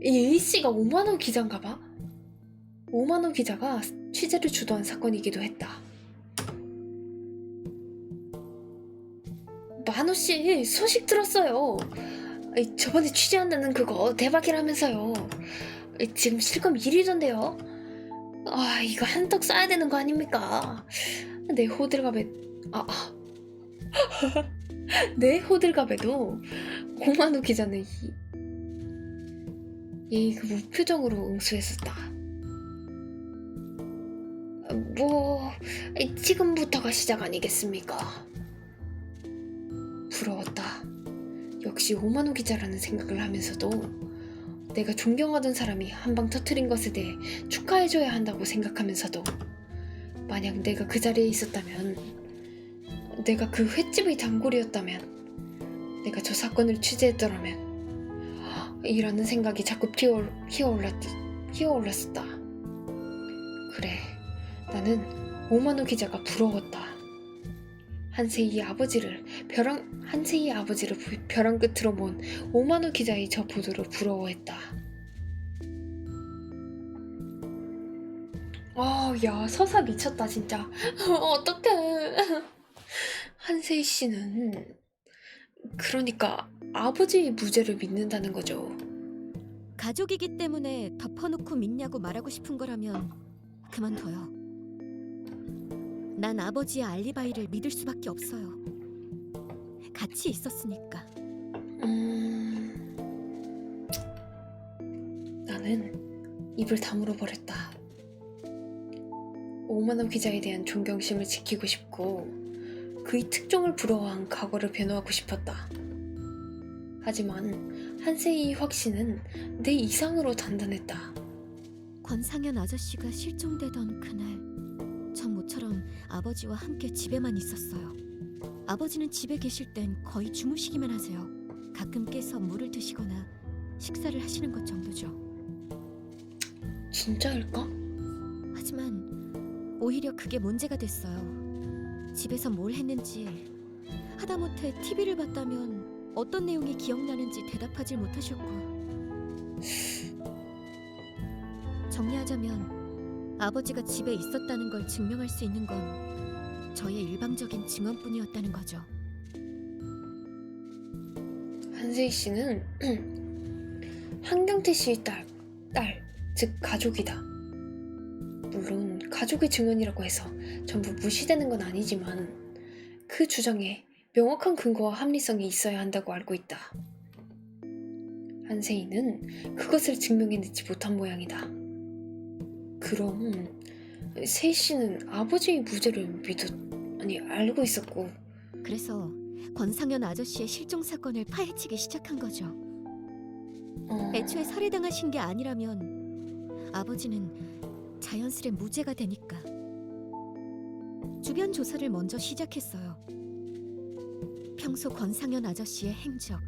A씨가 오만호 기자인가봐? 오만호 기자가 취재를 주도한 사건이기도 했다. 만호씨 소식 들었어요. 저번에 취재한다는 그거 대박이라면서요. 지금 실검 1위던데요. 이거 한턱 쏴야 되는 거 아닙니까? 내 호들갑에도 오만호 기자는 그 무표정으로 응수했었다. 지금부터가 시작 아니겠습니까? 부러웠다. 역시 오만호 기자라는 생각을 하면서도 내가 존경하던 사람이 한방 터트린 것에 대해 축하해줘야 한다고 생각하면서도 만약 내가 그 자리에 있었다면, 내가 그 횟집의 단골이었다면 내가 저 사건을 취재했더라면 이라는 생각이 자꾸 피어올랐었다. 그래, 나는 오마노 기자가 부러웠다. 한세이의 아버지를 벼랑 끝으로 모은 오마노 기자의 저 보도를 부러워했다. 야, 서사 미쳤다 진짜. 어떡해. 한세이 씨는 그러니까 아버지의 무죄를 믿는다는 거죠. 가족이기 때문에 덮어놓고 믿냐고 말하고 싶은 거라면 그만둬요. 난 아버지의 알리바이를 믿을 수밖에 없어요. 같이 있었으니까. 나는 입을 다물어 버렸다. 오마노 기자에 대한 존경심을 지키고 싶고 그의 특종을 부러워한 과거를 변호하고 싶었다. 하지만 한세이의 확신은 내 이상으로 단단했다. 권상현 아저씨가 실종되던 그날 전 모처럼 아버지와 함께 집에만 있었어요. 아버지는 집에 계실 땐 거의 주무시기만 하세요. 가끔 깨서 물을 드시거나 식사를 하시는 것 정도죠. 진짜일까? 하지만 오히려 그게 문제가 됐어요. 집에서 뭘 했는지, 하다못해 TV를 봤다면 어떤 내용이 기억나는지 대답하질 못하셨고. 정리하자면 아버지가 집에 있었다는 걸 증명할 수 있는 건 저의 일방적인 증언뿐이었다는 거죠. 한세희 씨는 한경태 씨의 즉 가족이다. 물론 가족의 증언이라고 해서 전부 무시되는 건 아니지만 그 주장에 명확한 근거와 합리성이 있어야 한다고 알고 있다. 한세희는 그것을 증명해내지 못한 모양이다. 그럼 세희 씨는 아버지의 무죄를 알고 있었고 그래서 권상현 아저씨의 실종 사건을 파헤치기 시작한 거죠. 애초에 살해당하신 게 아니라면 아버지는 자연스레 무죄가 되니까. 주변 조사를 먼저 시작했어요. 평소 권상현 아저씨의 행적,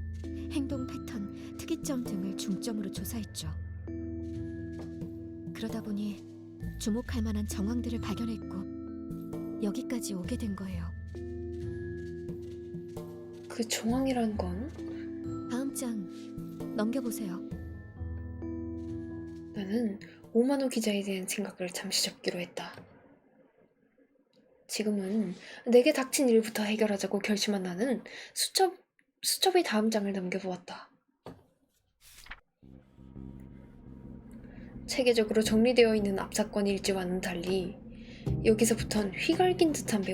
행동 패턴, 특이점 등을 중점으로 조사했죠. 그러다 보니 주목할 만한 정황들을 발견했고 여기까지 오게 된 거예요. 그 정황이란 건 다음 장 넘겨보세요. 나는 오마노 기자에 대한 생각을 잠시 접기로 했다. 지금은 내게 닥친 일부터 해결하자고 결심한 나는 수첩의 다음 장을 넘겨보았다. 체계적으로 정리되어 있는 앞사건 일지와는 달리 여기서부턴 휘갈긴 듯한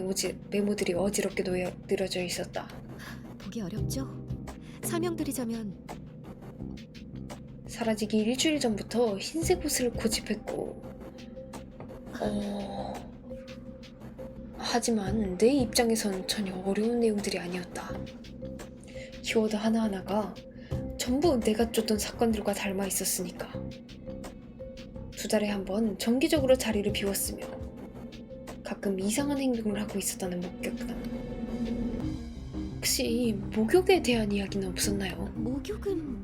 메모들이 어지럽게 늘어져 있었다. 보기 어렵죠? 설명드리자면 사라지기 일주일 전부터 흰색 옷을 고집했고 하지만 내 입장에선 전혀 어려운 내용들이 아니었다. 키워드 하나하나가 전부 내가 쫓던 사건들과 닮아 있었으니까. 2달에 한 번 정기적으로 자리를 비웠으며 가끔 이상한 행동을 하고 있었다는 목격담. 혹시 목욕에 대한 이야기는 없었나요? 목욕은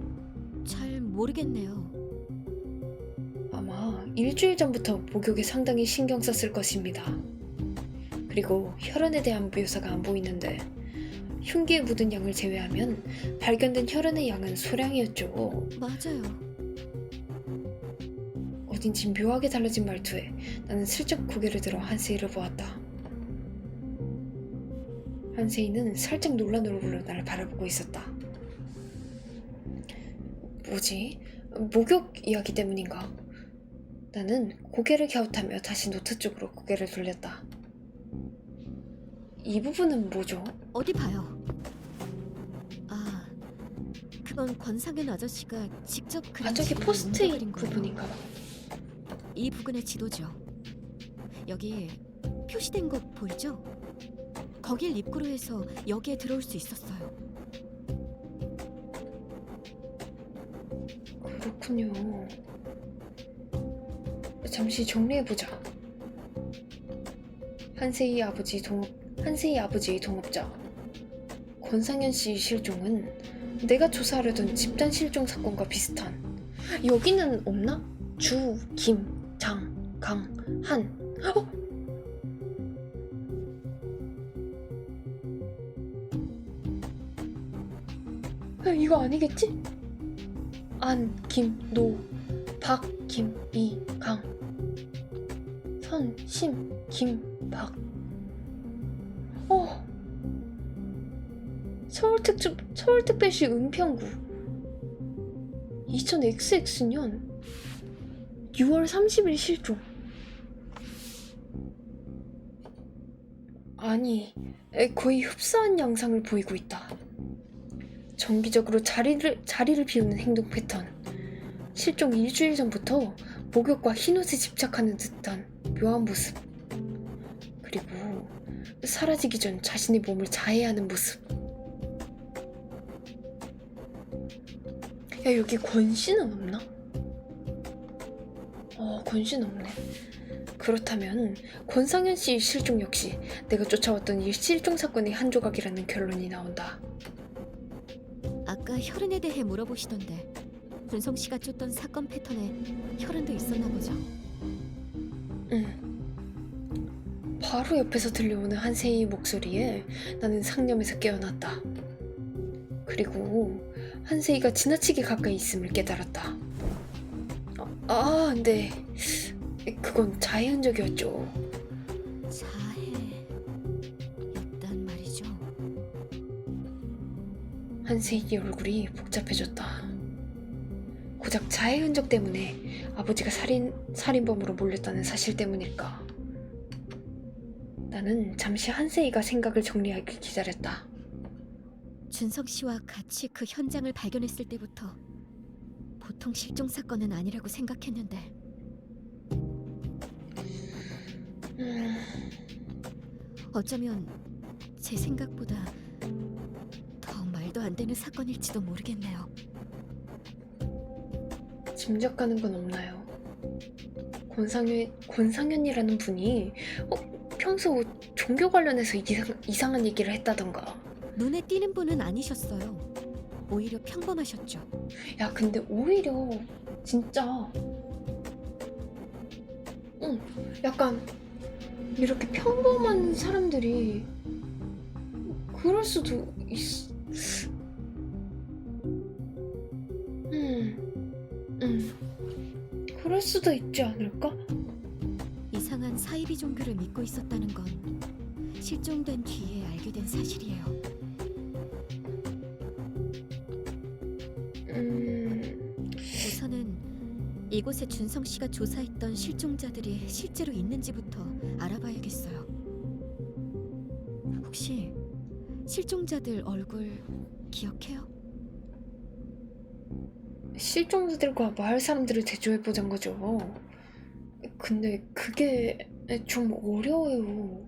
잘 모르겠네요. 아마 일주일 전부터 목욕에 상당히 신경 썼을 것입니다. 그리고 혈흔에 대한 묘사가 안 보이는데 흉기에 묻은 양을 제외하면 발견된 혈흔의 양은 소량이었죠. 맞아요. 어딘지 묘하게 달라진 말투에 나는 슬쩍 고개를 들어 한세이를 보았다. 한세이는 살짝 놀란 얼굴로 나를 바라보고 있었다. 뭐지? 목욕 이야기 때문인가? 나는 고개를 갸웃하며 다시 노트 쪽으로 고개를 돌렸다. 이 부분은 뭐죠? 어디 봐요. 아, 그건 권상현 아저씨가 직접 그린 저기 지도를 포스트잇 옮겨 그린 거예요. 부분인가 봐. 이 부근의 지도죠. 여기 표시된 곳 보이죠? 거길 입구로 해서 여기에 들어올 수 있었어요. 그렇군요. 잠시 정리해보자. 한세이 아버지의 동업자 권상현 씨 실종은 내가 조사하려던 집단 실종 사건과 비슷한. 여기는 없나? 주, 김, 장, 강, 한. 어? 이거 아니겠지? 안, 김, 노, 박, 김, 이, 강, 선, 심, 김, 박. 서울특별시 은평구 2000XX년 6월 30일 실종. 아니, 거의 흡사한 양상을 보이고 있다. 정기적으로 자리를 비우는 행동 패턴. 실종 일주일 전부터 목욕과 흰옷에 집착하는 듯한 묘한 모습. 그리고 사라지기 전 자신의 몸을 자해하는 모습. 야, 여기 권 씨는 없나? 권 씨는 없네. 그렇다면 권상현 씨 실종 역시 내가 쫓아왔던 이 실종 사건의 한 조각이라는 결론이 나온다. 아까 혈흔에 대해 물어보시던데 준성 씨가 쫓던 사건 패턴에 혈흔도 있었나 보죠? 응. 바로 옆에서 들려오는 한세희의 목소리에 나는 상념에서 깨어났다. 그리고 한세희가 지나치게 가까이 있음을 깨달았다. 네. 그건 자해 흔적이었죠. 자해였단 말이죠. 한세희의 얼굴이 복잡해졌다. 고작 자해 흔적 때문에 아버지가 살인범으로 몰렸다는 사실 때문일까? 나는 잠시 한세희가 생각을 정리하길 기다렸다. 준성 씨와 같이 그 현장을 발견했을 때부터 보통 실종 사건은 아니라고 생각했는데 어쩌면 제 생각보다 더 말도 안 되는 사건일지도 모르겠네요. 짐작가는 건 없나요? 권상현이라는 분이 평소 종교 관련해서 이상한 얘기를 했다던가. 눈에 띄는 분은 아니셨어요. 오히려 평범하셨죠. 야, 근데 오히려 진짜 약간 이렇게 평범한 사람들이 그럴 수도 그럴 수도 있지 않을까? 이상한 사이비 종교를 믿고 있었다는 건 실종된 뒤에 알게 된 사실이에요. 우선은 이곳에 준성 씨가 조사했던 실종자들이 실제로 있는지부터 알아봐야겠어요. 혹시 실종자들 얼굴 기억해요? 실종자들과 마을 사람들을 대조해보자는 거죠. 근데 그게 좀 어려워요.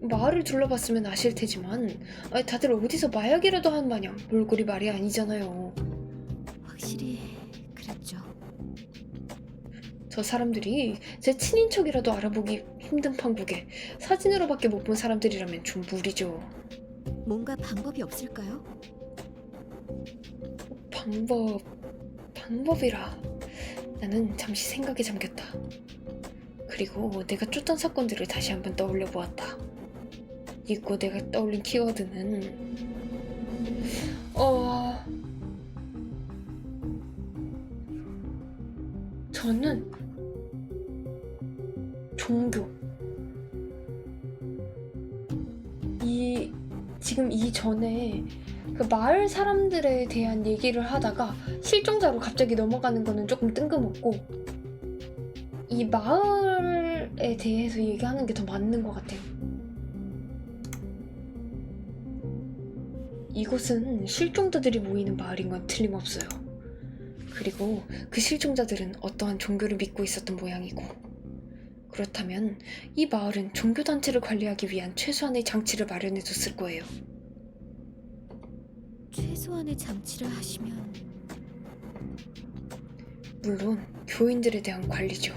마을을 둘러봤으면 아실 테지만 다들 어디서 마약이라도 한 마냥 얼굴이 말이 아니잖아요. 확실히 그랬죠. 저 사람들이 제 친인척이라도 알아보기 힘든 판국에 사진으로밖에 못 본 사람들이라면 좀 무리죠. 뭔가 방법이 없을까요? 방법이라. 나는 잠시 생각에 잠겼다. 그리고 내가 쫓던 사건들을 다시 한번 떠올려 보았다. 이고 내가 떠올린 키워드는 저는 종교. 지금 이전에 그 마을 사람들에 대한 얘기를 하다가 실종자로 갑자기 넘어가는 거는 조금 뜬금없고, 이 마을에 대해서 얘기하는 게 더 맞는 것 같아요. 이곳은 실종자들이 모이는 마을인 건 틀림없어요. 그리고 그 실종자들은 어떠한 종교를 믿고 있었던 모양이고, 그렇다면 이 마을은 종교단체를 관리하기 위한 최소한의 장치를 마련해뒀을 거예요. 최소한의 장치를 하시면 물론 교인들에 대한 관리죠.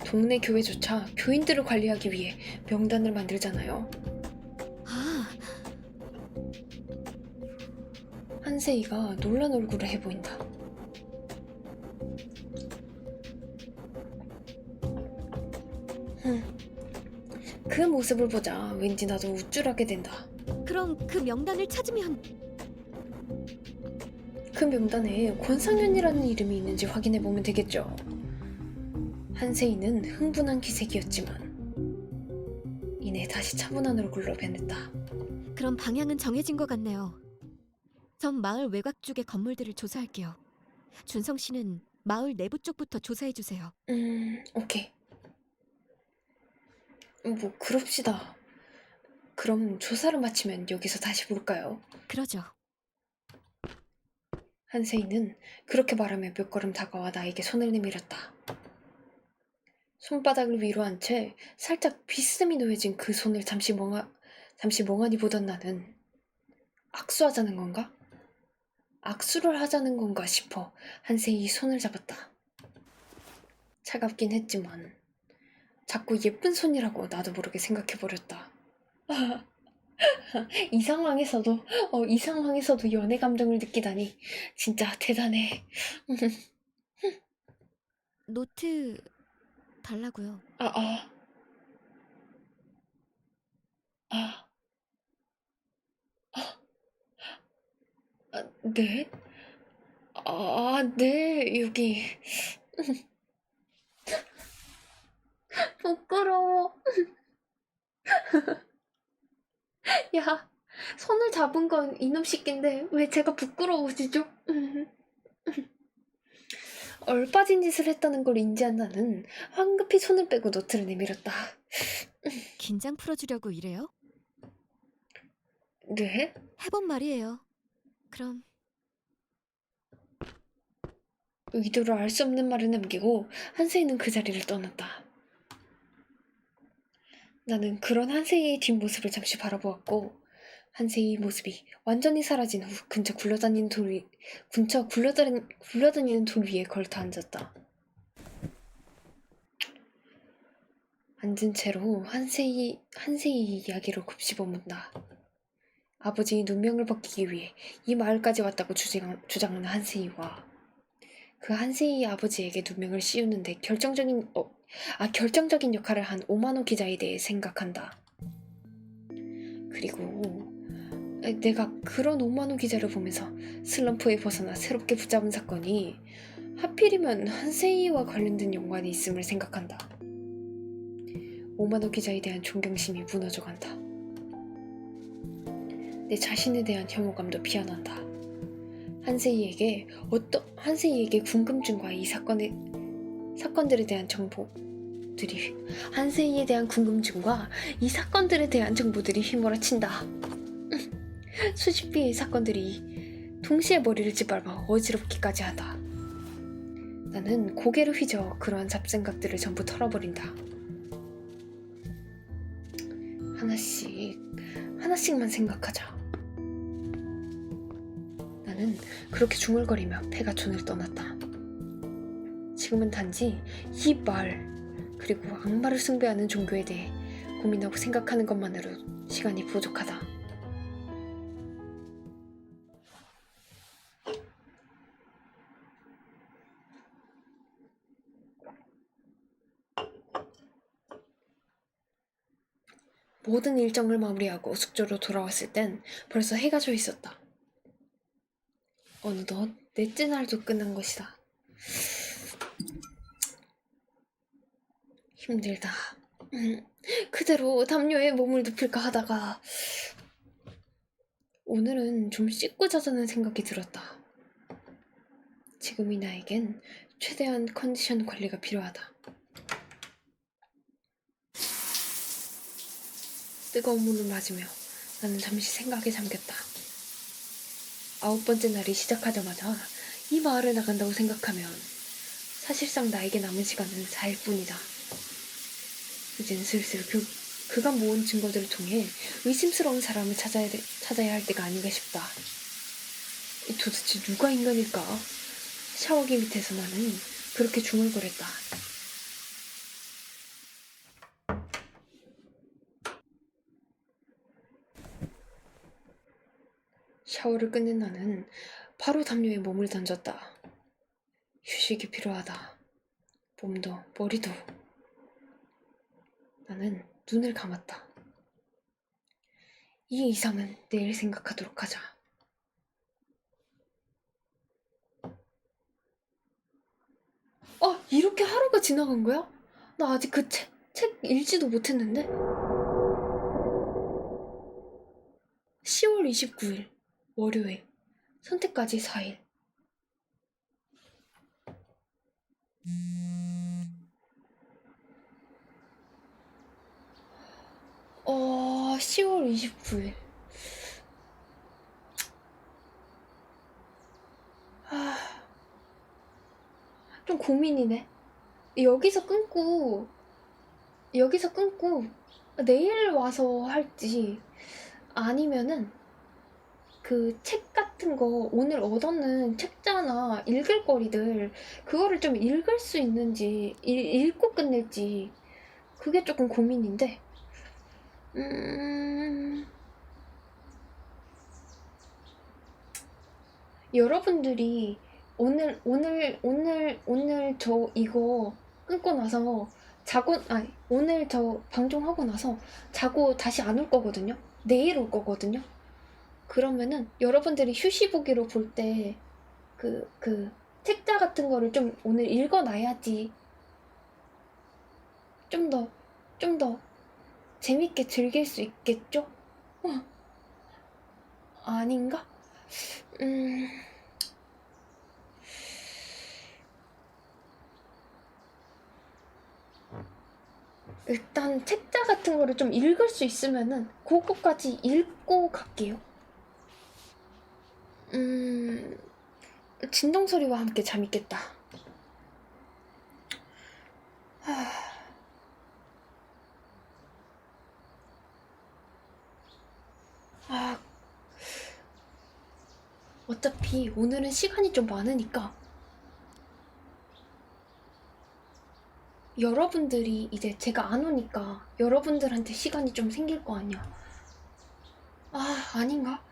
동네 교회조차 교인들을 관리하기 위해 명단을 만들잖아요. 한세이가 놀란 얼굴을 해보인다. 그 모습을 보자 왠지 나도 우쭐하게 된다. 그럼 그 명단을 찾으면 그 명단에 권상현이라는 이름이 있는지 확인해보면 되겠죠. 한세이는 흥분한 기색이었지만 이내 다시 차분한 얼굴로 변했다. 그럼 방향은 정해진 것 같네요. 전 마을 외곽 쪽의 건물들을 조사할게요. 준성 씨는 마을 내부 쪽부터 조사해 주세요. 오케이. 뭐 그럽시다. 그럼 조사를 마치면 여기서 다시 볼까요? 그러죠. 한세이는 그렇게 말하며 몇 걸음 다가와 나에게 손을 내밀었다. 손바닥을 위로 한 채 살짝 비스듬히 놓여진 그 손을 잠시 멍하니 보던 나는 악수하자는 건가? 악수를 하자는 건가 싶어 한세이 손을 잡았다. 차갑긴 했지만 자꾸 예쁜 손이라고 나도 모르게 생각해버렸다. 이 상황에서도 연애 감정을 느끼다니 진짜 대단해. 노트 달라고요. 아, 네? 네, 여기. 부끄러워. 야, 손을 잡은 건 이놈 새끼인데 왜 제가 부끄러워지죠? 얼빠진 짓을 했다는 걸 인지한 나는 황급히 손을 빼고 노트를 내밀었다. 긴장 풀어주려고 이래요? 네? 해본 말이에요. 그럼 의도를 알 수 없는 말을 남기고 한세이는 그 자리를 떠났다. 나는 그런 한세이의 뒷모습을 잠시 바라보았고 한세이의 모습이 완전히 사라진 후 근처 굴러다니는 돌 위에 걸터 앉았다. 앉은 채로 한세이의 이야기를 곱씹어 본다. 아버지의 누명을 벗기기 위해 이 마을까지 왔다고 주장하는 한세이와 그 한세이의 아버지에게 누명을 씌우는데 결정적인 역할을 한 오마노 기자에 대해 생각한다. 그리고 내가 그런 오마노 기자를 보면서 슬럼프에 벗어나 새롭게 붙잡은 사건이 하필이면 한세이와 관련된 연관이 있음을 생각한다. 오마노 기자에 대한 존경심이 무너져간다. 내 자신에 대한 혐오감도 피어난다. 한세이에게 궁금증과 이 사건들에 대한 정보들이 휘몰아친다. 수십 개의 사건들이 동시에 머리를 짓밟아 어지럽기까지 하다. 나는 고개를 휘저 그러한 잡생각들을 전부 털어버린다. 하나씩만 생각하자. 나는 그렇게 중얼거리며 폐가촌을 떠났다. 지금은 단지 이 마을 그리고 악마를 숭배하는 종교에 대해 고민하고 생각하는 것만으로 시간이 부족하다. 모든 일정을 마무리하고 숙소로 돌아왔을 땐 벌써 해가 져 있었다. 어느덧 넷째 날도 끝난 것이다. 힘들다. 그대로 담요에 몸을 눕힐까 하다가 오늘은 좀 씻고 자자는 생각이 들었다. 지금의 나에겐 최대한 컨디션 관리가 필요하다. 뜨거운 물을 맞으며 나는 잠시 생각에 잠겼다. 9번째 날이 시작하자마자 이 마을을 나간다고 생각하면 사실상 나에게 남은 시간은 4일 뿐이다. 이젠 슬슬 그가 모은 증거들을 통해 의심스러운 사람을 찾아야 할 때가 아닌가 싶다. 도대체 누가 인간일까? 샤워기 밑에서 나는 그렇게 중얼거렸다. 샤워를 끝낸 나는 바로 담요에 몸을 던졌다. 휴식이 필요하다. 몸도 머리도. 나는 눈을 감았다. 이 이상은 내일 생각하도록 하자. 이렇게 하루가 지나간 거야? 나 아직 그 책 읽지도 못했는데? 10월 29일, 월요일. 선택까지 4일. 10월 29일. 좀 고민이네. 여기서 끊고 내일 와서 할지, 아니면은 그 책 같은 거 오늘 얻었는 책자나 읽을 거리들 그거를 좀 읽을 수 있는지 읽고 끝낼지, 그게 조금 고민인데. 여러분들이 오늘 저 이거 끊고 나서 오늘 저 방송하고 나서 자고 다시 안 올 거거든요. 내일 올 거거든요. 그러면은 여러분들이 휴시보기로 볼 때 그 책자 같은 거를 좀 오늘 읽어놔야지 좀 더 재밌게 즐길 수 있겠죠? 아닌가? 일단 책자 같은 거를 좀 읽을 수 있으면은 그거까지 읽고 갈게요. 진동 소리와 함께 잠이 깼다. 어차피 오늘은 시간이 좀 많으니까 여러분들이 이제 제가 안 오니까 여러분들한테 시간이 좀 생길 거 아니야. 아닌가?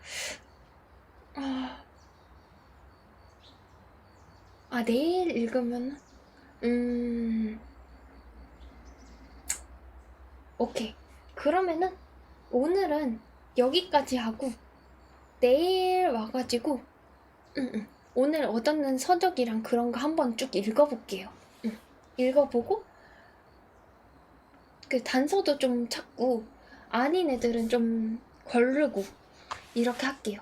내일 읽으면 오케이. 그러면은 오늘은 여기까지 하고 내일 와가지고 오늘 얻었는 서적이랑 그런 거 한번 쭉 읽어볼게요. 읽어보고 그 단서도 좀 찾고 아닌 애들은 좀 거르고 이렇게 할게요.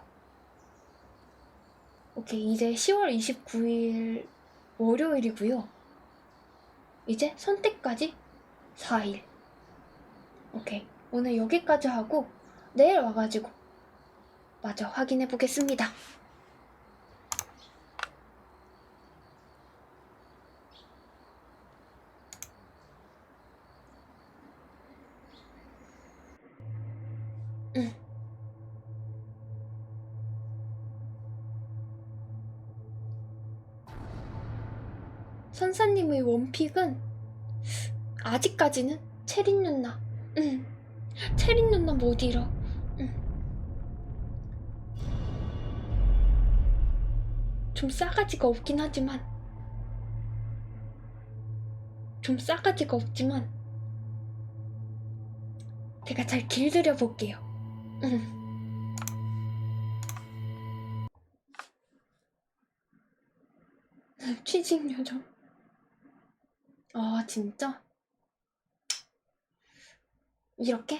오케이. 이제 10월 29일 월요일이고요. 이제 선택까지 4일. 오케이. 오늘 여기까지 하고 내일 와가지고 마저 확인해 보겠습니다. 선사님의 원픽은 아직까지는 체린 누나. 체린 누나 못 잃어. 좀 싸가지가 없지만 제가 잘 길들여 볼게요. 취직 요정. 진짜? 이렇게?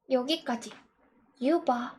여기까지. 유바.